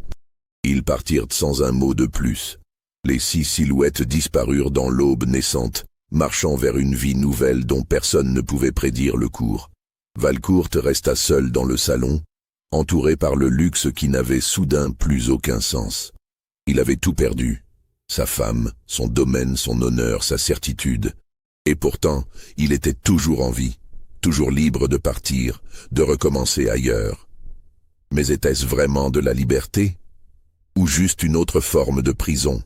Ils partirent sans un mot de plus. Les 6 silhouettes disparurent dans l'aube naissante, marchant vers une vie nouvelle dont personne ne pouvait prédire le cours. Valcourt resta seul dans le salon, entouré par le luxe qui n'avait soudain plus aucun sens. Il avait tout perdu, sa femme, son domaine, son honneur, sa certitude. Et pourtant, il était toujours en vie, toujours libre de partir, de recommencer ailleurs. Mais était-ce vraiment de la liberté? Ou juste une autre forme de prison?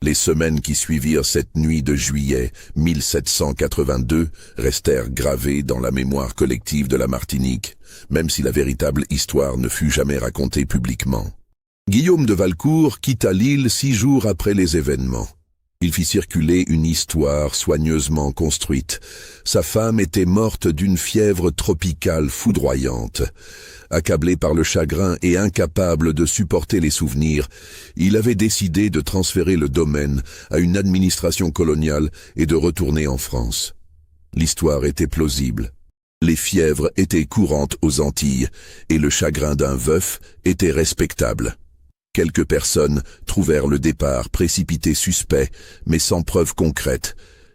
Les semaines qui suivirent cette nuit de juillet 1782 restèrent gravées dans la mémoire collective de la Martinique, même si la véritable histoire ne fut jamais racontée publiquement. Guillaume de Valcourt quitta l'île 6 jours après les événements. Il fit circuler une histoire soigneusement construite. Sa femme était morte d'une fièvre tropicale foudroyante. Accablé par le chagrin et incapable de supporter les souvenirs, il avait décidé de transférer le domaine à une administration coloniale et de retourner en France. L'histoire était plausible. Les fièvres étaient courantes aux Antilles, et le chagrin d'un veuf était respectable. Quelques personnes trouvèrent le départ précipité suspect, mais sans preuve concrète.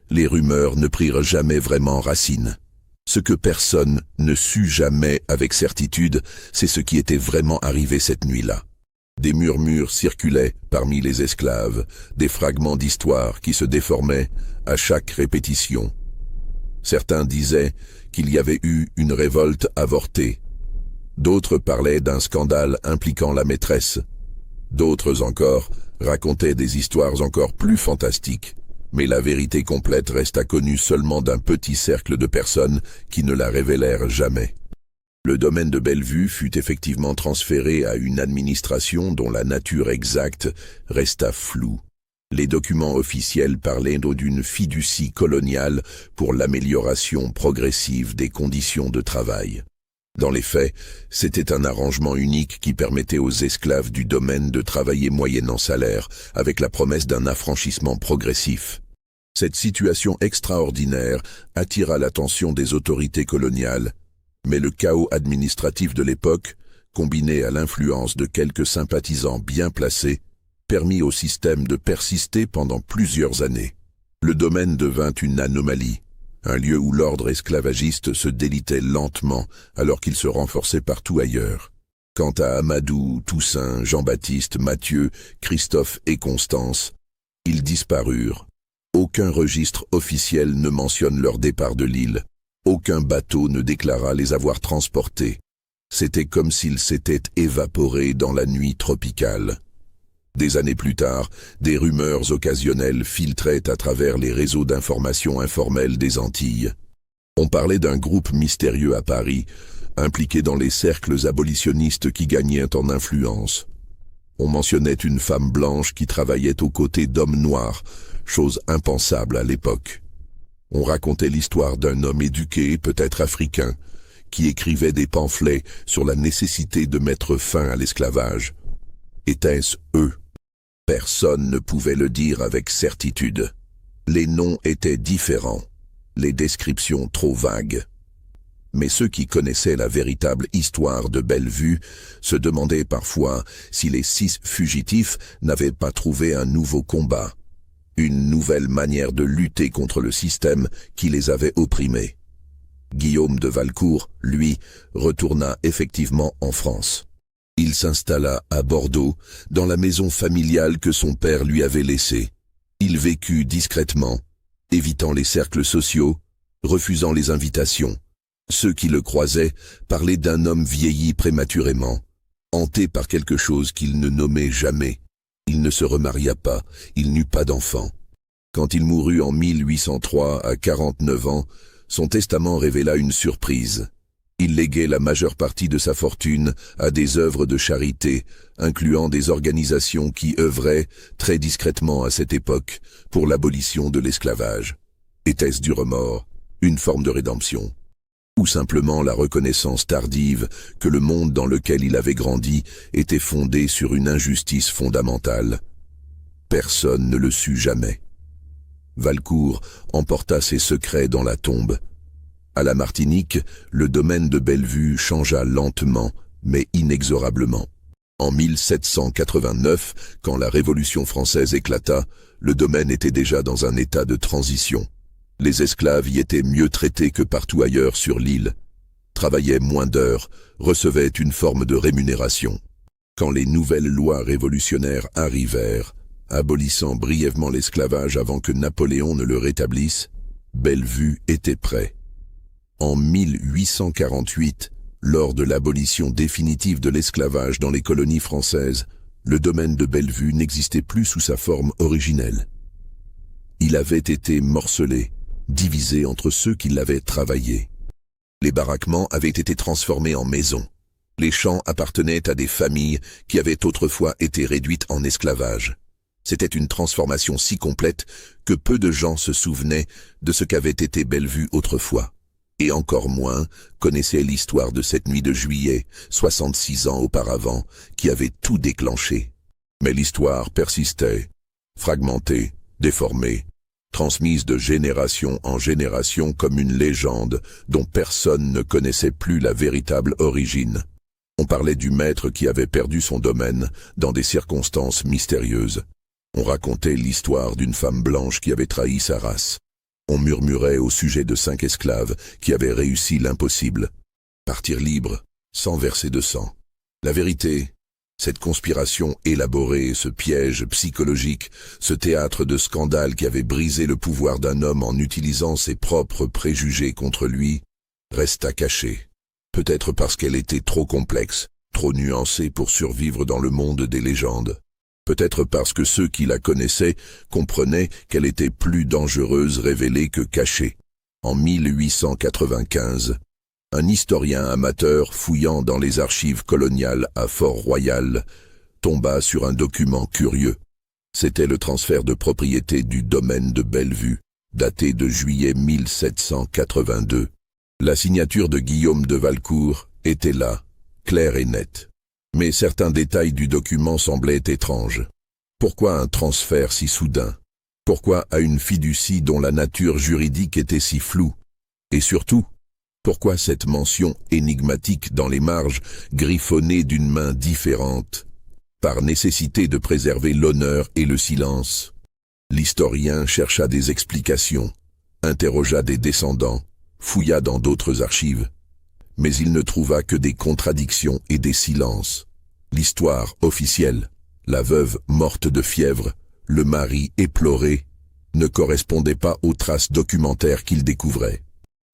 Les rumeurs ne prirent jamais vraiment racine. Ce que personne ne sut jamais avec certitude, c'est ce qui était vraiment arrivé cette nuit-là. Des murmures circulaient parmi les esclaves, des fragments d'histoire qui se déformaient à chaque répétition. Certains disaient qu'il y avait eu une révolte avortée. D'autres parlaient d'un scandale impliquant la maîtresse. D'autres encore racontaient des histoires encore plus fantastiques. Mais la vérité complète resta connue seulement d'un petit cercle de personnes qui ne la révélèrent jamais. Le domaine de Bellevue fut effectivement transféré à une administration dont la nature exacte resta floue. Les documents officiels parlaient d'une fiducie coloniale pour l'amélioration progressive des conditions de travail. Dans les faits, c'était un arrangement unique qui permettait aux esclaves du domaine de travailler moyennant salaire, avec la promesse d'un affranchissement progressif. Cette situation extraordinaire attira l'attention des autorités coloniales, mais le chaos administratif de l'époque, combiné à l'influence de quelques sympathisants bien placés, permit au système de persister pendant plusieurs années. Le domaine devint une anomalie, un lieu où l'ordre esclavagiste se délitait lentement alors qu'il se renforçait partout ailleurs. Quant à Amadou, Toussaint, Jean-Baptiste, Mathieu, Christophe et Constance, ils disparurent. Aucun registre officiel ne mentionne leur départ de l'île. Aucun bateau ne déclara les avoir transportés. C'était comme s'ils s'étaient évaporés dans la nuit tropicale. Des années plus tard, des rumeurs occasionnelles filtraient à travers les réseaux d'information informels des Antilles. On parlait d'un groupe mystérieux à Paris, impliqué dans les cercles abolitionnistes qui gagnaient en influence. On mentionnait une femme blanche qui travaillait aux côtés d'hommes noirs, chose impensable à l'époque. On racontait l'histoire d'un homme éduqué, peut-être africain, qui écrivait des pamphlets sur la nécessité de mettre fin à l'esclavage. Était-ce eux? Personne ne pouvait le dire avec certitude. Les noms étaient différents, les descriptions trop vagues. Mais ceux qui connaissaient la véritable histoire de Bellevue se demandaient parfois si les 6 fugitifs n'avaient pas trouvé un nouveau combat, une nouvelle manière de lutter contre le système qui les avait opprimés. Guillaume de Valcourt, lui, retourna effectivement en France. Il s'installa à Bordeaux, dans la maison familiale que son père lui avait laissée. Il vécut discrètement, évitant les cercles sociaux, refusant les invitations. Ceux qui le croisaient parlaient d'un homme vieilli prématurément, hanté par quelque chose qu'il ne nommait jamais. Il ne se remaria pas, il n'eut pas d'enfant. Quand il mourut en 1803 à 49 ans, son testament révéla une surprise. Il léguait la majeure partie de sa fortune à des œuvres de charité, incluant des organisations qui œuvraient très discrètement à cette époque pour l'abolition de l'esclavage. Était-ce du remords, une forme de rédemption, ou simplement la reconnaissance tardive que le monde dans lequel il avait grandi était fondé sur une injustice fondamentale? Personne ne le sut jamais. Valcourt emporta ses secrets dans la tombe. À la Martinique, le domaine de Bellevue changea lentement, mais inexorablement. En 1789, quand la Révolution française éclata, le domaine était déjà dans un état de transition. Les esclaves y étaient mieux traités que partout ailleurs sur l'île, travaillaient moins d'heures, recevaient une forme de rémunération. Quand les nouvelles lois révolutionnaires arrivèrent, abolissant brièvement l'esclavage avant que Napoléon ne le rétablisse, Bellevue était prêt. En 1848, lors de l'abolition définitive de l'esclavage dans les colonies françaises, le domaine de Bellevue n'existait plus sous sa forme originelle. Il avait été morcelé, divisé entre ceux qui l'avaient travaillé. Les baraquements avaient été transformés en maisons. Les champs appartenaient à des familles qui avaient autrefois été réduites en esclavage. C'était une transformation si complète que peu de gens se souvenaient de ce qu'avait été Bellevue autrefois. Et encore moins connaissaient l'histoire de cette nuit de juillet, 66 ans auparavant, qui avait tout déclenché. Mais l'histoire persistait, fragmentée, déformée, transmise de génération en génération comme une légende dont personne ne connaissait plus la véritable origine. On parlait du maître qui avait perdu son domaine dans des circonstances mystérieuses. On racontait l'histoire d'une femme blanche qui avait trahi sa race. On murmurait au sujet de 5 esclaves qui avaient réussi l'impossible. Partir libre, sans verser de sang. La vérité, cette conspiration élaborée, ce piège psychologique, ce théâtre de scandale qui avait brisé le pouvoir d'un homme en utilisant ses propres préjugés contre lui, resta cachée. Peut-être parce qu'elle était trop complexe, trop nuancée pour survivre dans le monde des légendes. Peut-être parce que ceux qui la connaissaient comprenaient qu'elle était plus dangereuse révélée que cachée. En 1895, un historien amateur fouillant dans les archives coloniales à Fort-Royal tomba sur un document curieux. C'était le transfert de propriété du domaine de Bellevue, daté de juillet 1782. La signature de Guillaume de Valcourt était là, claire et nette. Mais certains détails du document semblaient étranges. Pourquoi un transfert si soudain? Pourquoi à une fiducie dont la nature juridique était si floue? Et surtout, pourquoi cette mention énigmatique dans les marges, griffonnée d'une main différente? Par nécessité de préserver l'honneur et le silence. L'historien chercha des explications, interrogea des descendants, fouilla dans d'autres archives. Mais il ne trouva que des contradictions et des silences. L'histoire officielle, la veuve morte de fièvre, le mari éploré, ne correspondait pas aux traces documentaires qu'il découvrait.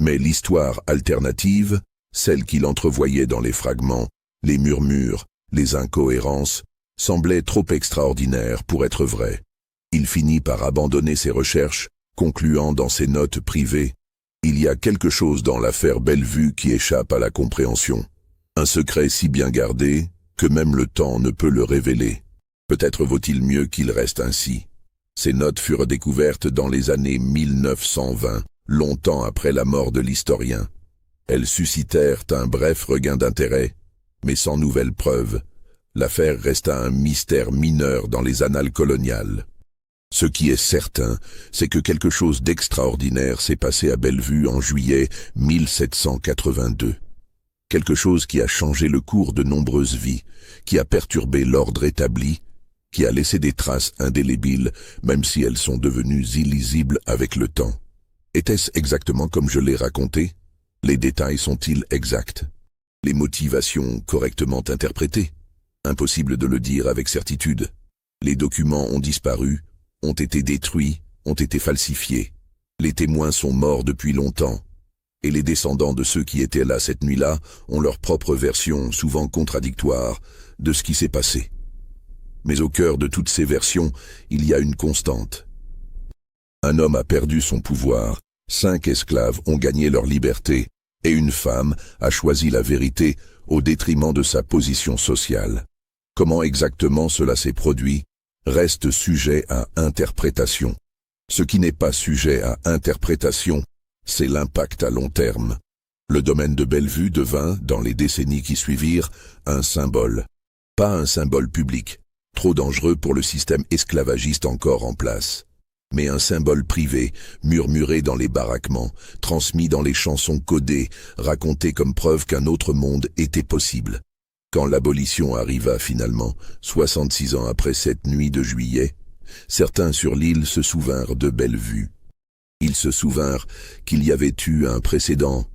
Mais l'histoire alternative, celle qu'il entrevoyait dans les fragments, les murmures, les incohérences, semblait trop extraordinaire pour être vraie. Il finit par abandonner ses recherches, concluant dans ses notes privées: il y a quelque chose dans l'affaire Bellevue qui échappe à la compréhension. Un secret si bien gardé que même le temps ne peut le révéler. Peut-être vaut-il mieux qu'il reste ainsi. Ces notes furent découvertes dans les années 1920, longtemps après la mort de l'historien. Elles suscitèrent un bref regain d'intérêt, mais sans nouvelles preuves. L'affaire resta un mystère mineur dans les annales coloniales. Ce qui est certain, c'est que quelque chose d'extraordinaire s'est passé à Bellevue en juillet 1782. Quelque chose qui a changé le cours de nombreuses vies, qui a perturbé l'ordre établi, qui a laissé des traces indélébiles, même si elles sont devenues illisibles avec le temps. Était-ce exactement comme je l'ai raconté? Les détails sont-ils exacts? Les motivations correctement interprétées? Impossible de le dire avec certitude. Les documents ont disparu, ont été détruits, ont été falsifiés. Les témoins sont morts depuis longtemps. Et les descendants de ceux qui étaient là cette nuit-là ont leur propre version, souvent contradictoire, de ce qui s'est passé. Mais au cœur de toutes ces versions, il y a une constante. Un homme a perdu son pouvoir, 5 esclaves ont gagné leur liberté, et une femme a choisi la vérité au détriment de sa position sociale. Comment exactement cela s'est produit reste sujet à interprétation. Ce qui n'est pas sujet à interprétation, c'est l'impact à long terme. Le domaine de Bellevue devint, dans les décennies qui suivirent, un symbole. Pas un symbole public, trop dangereux pour le système esclavagiste encore en place, mais un symbole privé, murmuré dans les baraquements, transmis dans les chansons codées, raconté comme preuve qu'un autre monde était possible. Quand l'abolition arriva finalement, 66 ans après cette nuit de juillet, certains sur l'île se souvinrent de Bellevue. Ils se souvinrent qu'il y avait eu un précédent,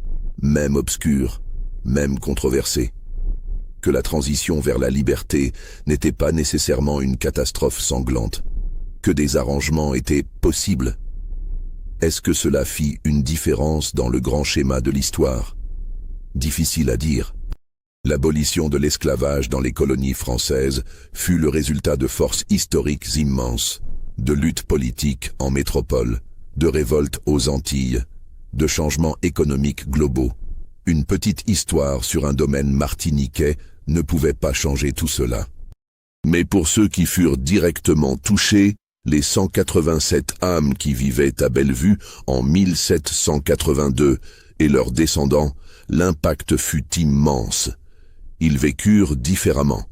même obscur, même controversé. Que la transition vers la liberté n'était pas nécessairement une catastrophe sanglante. Que des arrangements étaient possibles. Est-ce que cela fit une différence dans le grand schéma de l'histoire? Difficile à dire. L'abolition de l'esclavage dans les colonies françaises fut le résultat de forces historiques immenses, de luttes politiques en métropole, de révoltes aux Antilles, de changements économiques globaux. Une petite histoire sur un domaine martiniquais ne pouvait pas changer tout cela. Mais pour ceux qui furent directement touchés, les 187 âmes qui vivaient à Bellevue en 1782 et leurs descendants, l'impact fut immense. Ils vécurent différemment.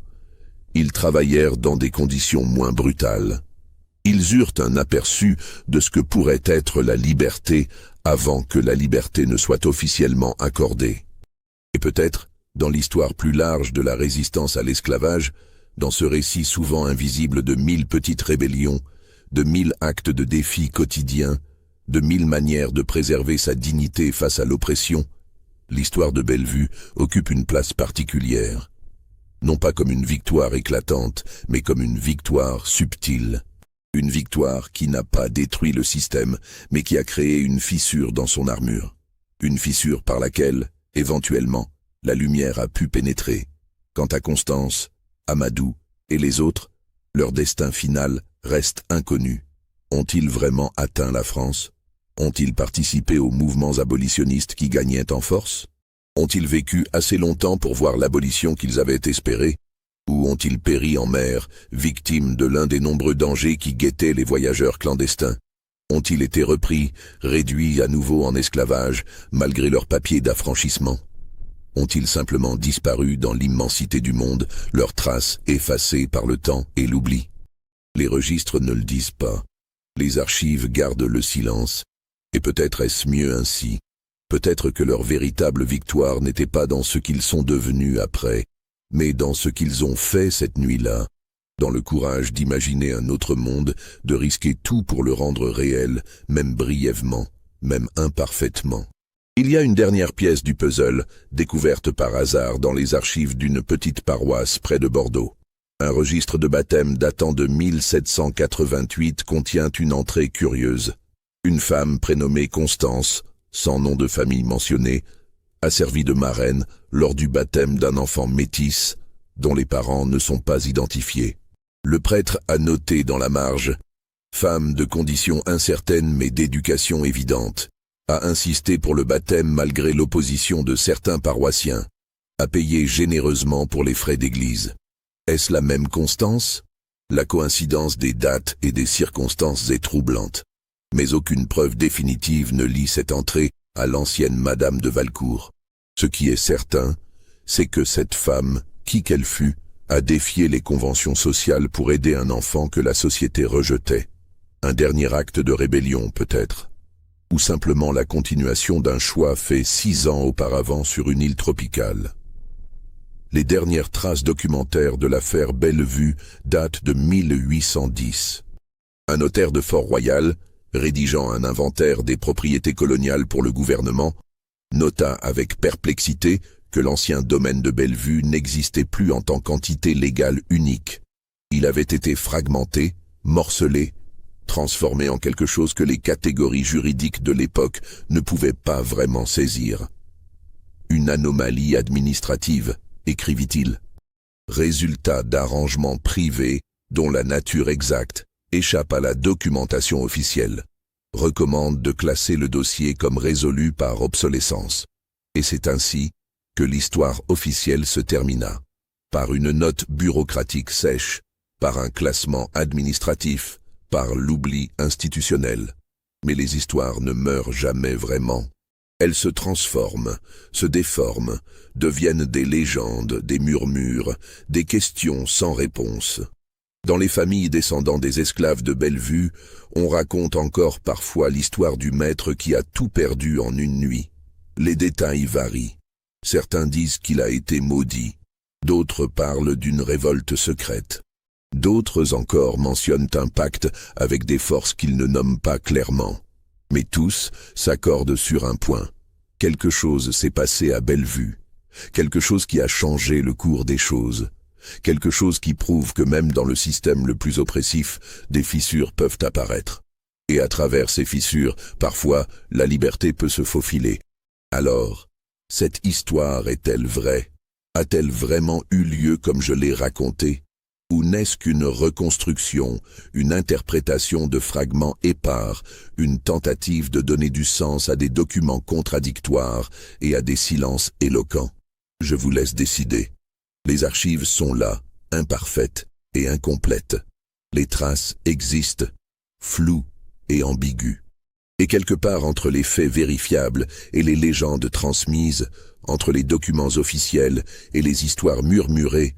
Ils travaillèrent dans des conditions moins brutales. Ils eurent un aperçu de ce que pourrait être la liberté avant que la liberté ne soit officiellement accordée. Et peut-être, dans l'histoire plus large de la résistance à l'esclavage, dans ce récit souvent invisible de 1000 petites rébellions, de 1000 actes de défi quotidiens, de 1000 manières de préserver sa dignité face à l'oppression, l'histoire de Bellevue occupe une place particulière. Non pas comme une victoire éclatante, mais comme une victoire subtile. Une victoire qui n'a pas détruit le système, mais qui a créé une fissure dans son armure. Une fissure par laquelle, éventuellement, la lumière a pu pénétrer. Quant à Constance, Amadou et les autres, leur destin final reste inconnu. Ont-ils vraiment atteint la France? Ont-ils participé aux mouvements abolitionnistes qui gagnaient en force? Ont-ils vécu assez longtemps pour voir l'abolition qu'ils avaient espérée? Ou ont-ils péri en mer, victimes de l'un des nombreux dangers qui guettaient les voyageurs clandestins? Ont-ils été repris, réduits à nouveau en esclavage, malgré leurs papiers d'affranchissement? Ont-ils simplement disparu dans l'immensité du monde, leurs traces effacées par le temps et l'oubli? Les registres ne le disent pas. Les archives gardent le silence. Et peut-être est-ce mieux ainsi. Peut-être que leur véritable victoire n'était pas dans ce qu'ils sont devenus après, mais dans ce qu'ils ont fait cette nuit-là, dans le courage d'imaginer un autre monde, de risquer tout pour le rendre réel, même brièvement, même imparfaitement. Il y a une dernière pièce du puzzle, découverte par hasard dans les archives d'une petite paroisse près de Bordeaux. Un registre de baptême datant de 1788 contient une entrée curieuse. Une femme prénommée Constance, sans nom de famille mentionné, a servi de marraine lors du baptême d'un enfant métis, dont les parents ne sont pas identifiés. Le prêtre a noté dans la marge « Femme de condition incertaine mais d'éducation évidente », a insisté pour le baptême malgré l'opposition de certains paroissiens, a payé généreusement pour les frais d'église. Est-ce la même Constance? La coïncidence des dates et des circonstances est troublante. Mais aucune preuve définitive ne lie cette entrée à l'ancienne Madame de Valcourt. Ce qui est certain, c'est que cette femme, qui qu'elle fût, a défié les conventions sociales pour aider un enfant que la société rejetait. Un dernier acte de rébellion peut-être. Ou simplement la continuation d'un choix fait 6 ans auparavant sur une île tropicale. Les dernières traces documentaires de l'affaire Bellevue datent de 1810. Un notaire de Fort-Royal, rédigeant un inventaire des propriétés coloniales pour le gouvernement, nota avec perplexité que l'ancien domaine de Bellevue n'existait plus en tant qu'entité légale unique. Il avait été fragmenté, morcelé, transformé en quelque chose que les catégories juridiques de l'époque ne pouvaient pas vraiment saisir. Une anomalie administrative, écrivit-il. Résultat d'arrangements privés dont la nature exacte échappe à la documentation officielle. Recommande de classer le dossier comme résolu par obsolescence. Et c'est ainsi que l'histoire officielle se termina. Par une note bureaucratique sèche, par un classement administratif, par l'oubli institutionnel. Mais les histoires ne meurent jamais vraiment. Elles se transforment, se déforment, deviennent des légendes, des murmures, des questions sans réponse. Dans les familles descendant des esclaves de Bellevue, on raconte encore parfois l'histoire du maître qui a tout perdu en une nuit. Les détails varient. Certains disent qu'il a été maudit. D'autres parlent d'une révolte secrète. D'autres encore mentionnent un pacte avec des forces qu'ils ne nomment pas clairement. Mais tous s'accordent sur un point. Quelque chose s'est passé à Bellevue. Quelque chose qui a changé le cours des choses. Quelque chose qui prouve que même dans le système le plus oppressif, des fissures peuvent apparaître. Et à travers ces fissures, parfois, la liberté peut se faufiler. Alors, cette histoire est-elle vraie? A-t-elle vraiment eu lieu comme je l'ai raconté? Ou n'est-ce qu'une reconstruction, une interprétation de fragments épars, une tentative de donner du sens à des documents contradictoires et à des silences éloquents? Je vous laisse décider. Les archives sont là, imparfaites et incomplètes. Les traces existent, floues et ambiguës. Et quelque part entre les faits vérifiables et les légendes transmises, entre les documents officiels et les histoires murmurées,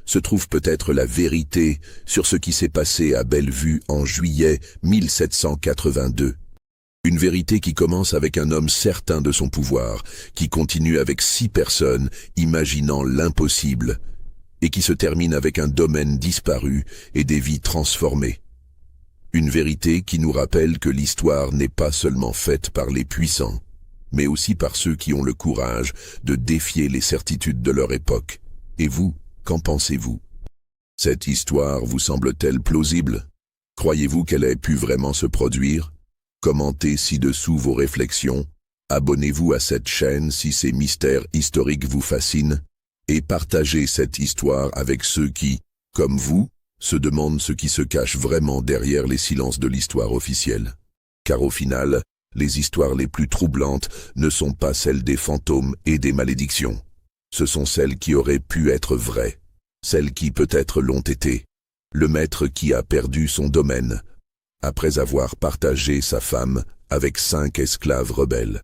se trouve peut-être la vérité sur ce qui s'est passé à Bellevue en juillet 1782. Une vérité qui commence avec un homme certain de son pouvoir, qui continue avec 6 personnes imaginant l'impossible, et qui se termine avec un domaine disparu et des vies transformées. Une vérité qui nous rappelle que l'histoire n'est pas seulement faite par les puissants, mais aussi par ceux qui ont le courage de défier les certitudes de leur époque. Et vous, qu'en pensez-vous? Cette histoire vous semble-t-elle plausible? Croyez-vous qu'elle ait pu vraiment se produire? Commentez ci-dessous vos réflexions, abonnez-vous à cette chaîne si ces mystères historiques vous fascinent, et partagez cette histoire avec ceux qui, comme vous, se demandent ce qui se cache vraiment derrière les silences de l'histoire officielle. Car au final, les histoires les plus troublantes ne sont pas celles des fantômes et des malédictions. Ce sont celles qui auraient pu être vraies, celles qui peut-être l'ont été. Le maître qui a perdu son domaine, après avoir partagé sa femme avec 5 esclaves rebelles.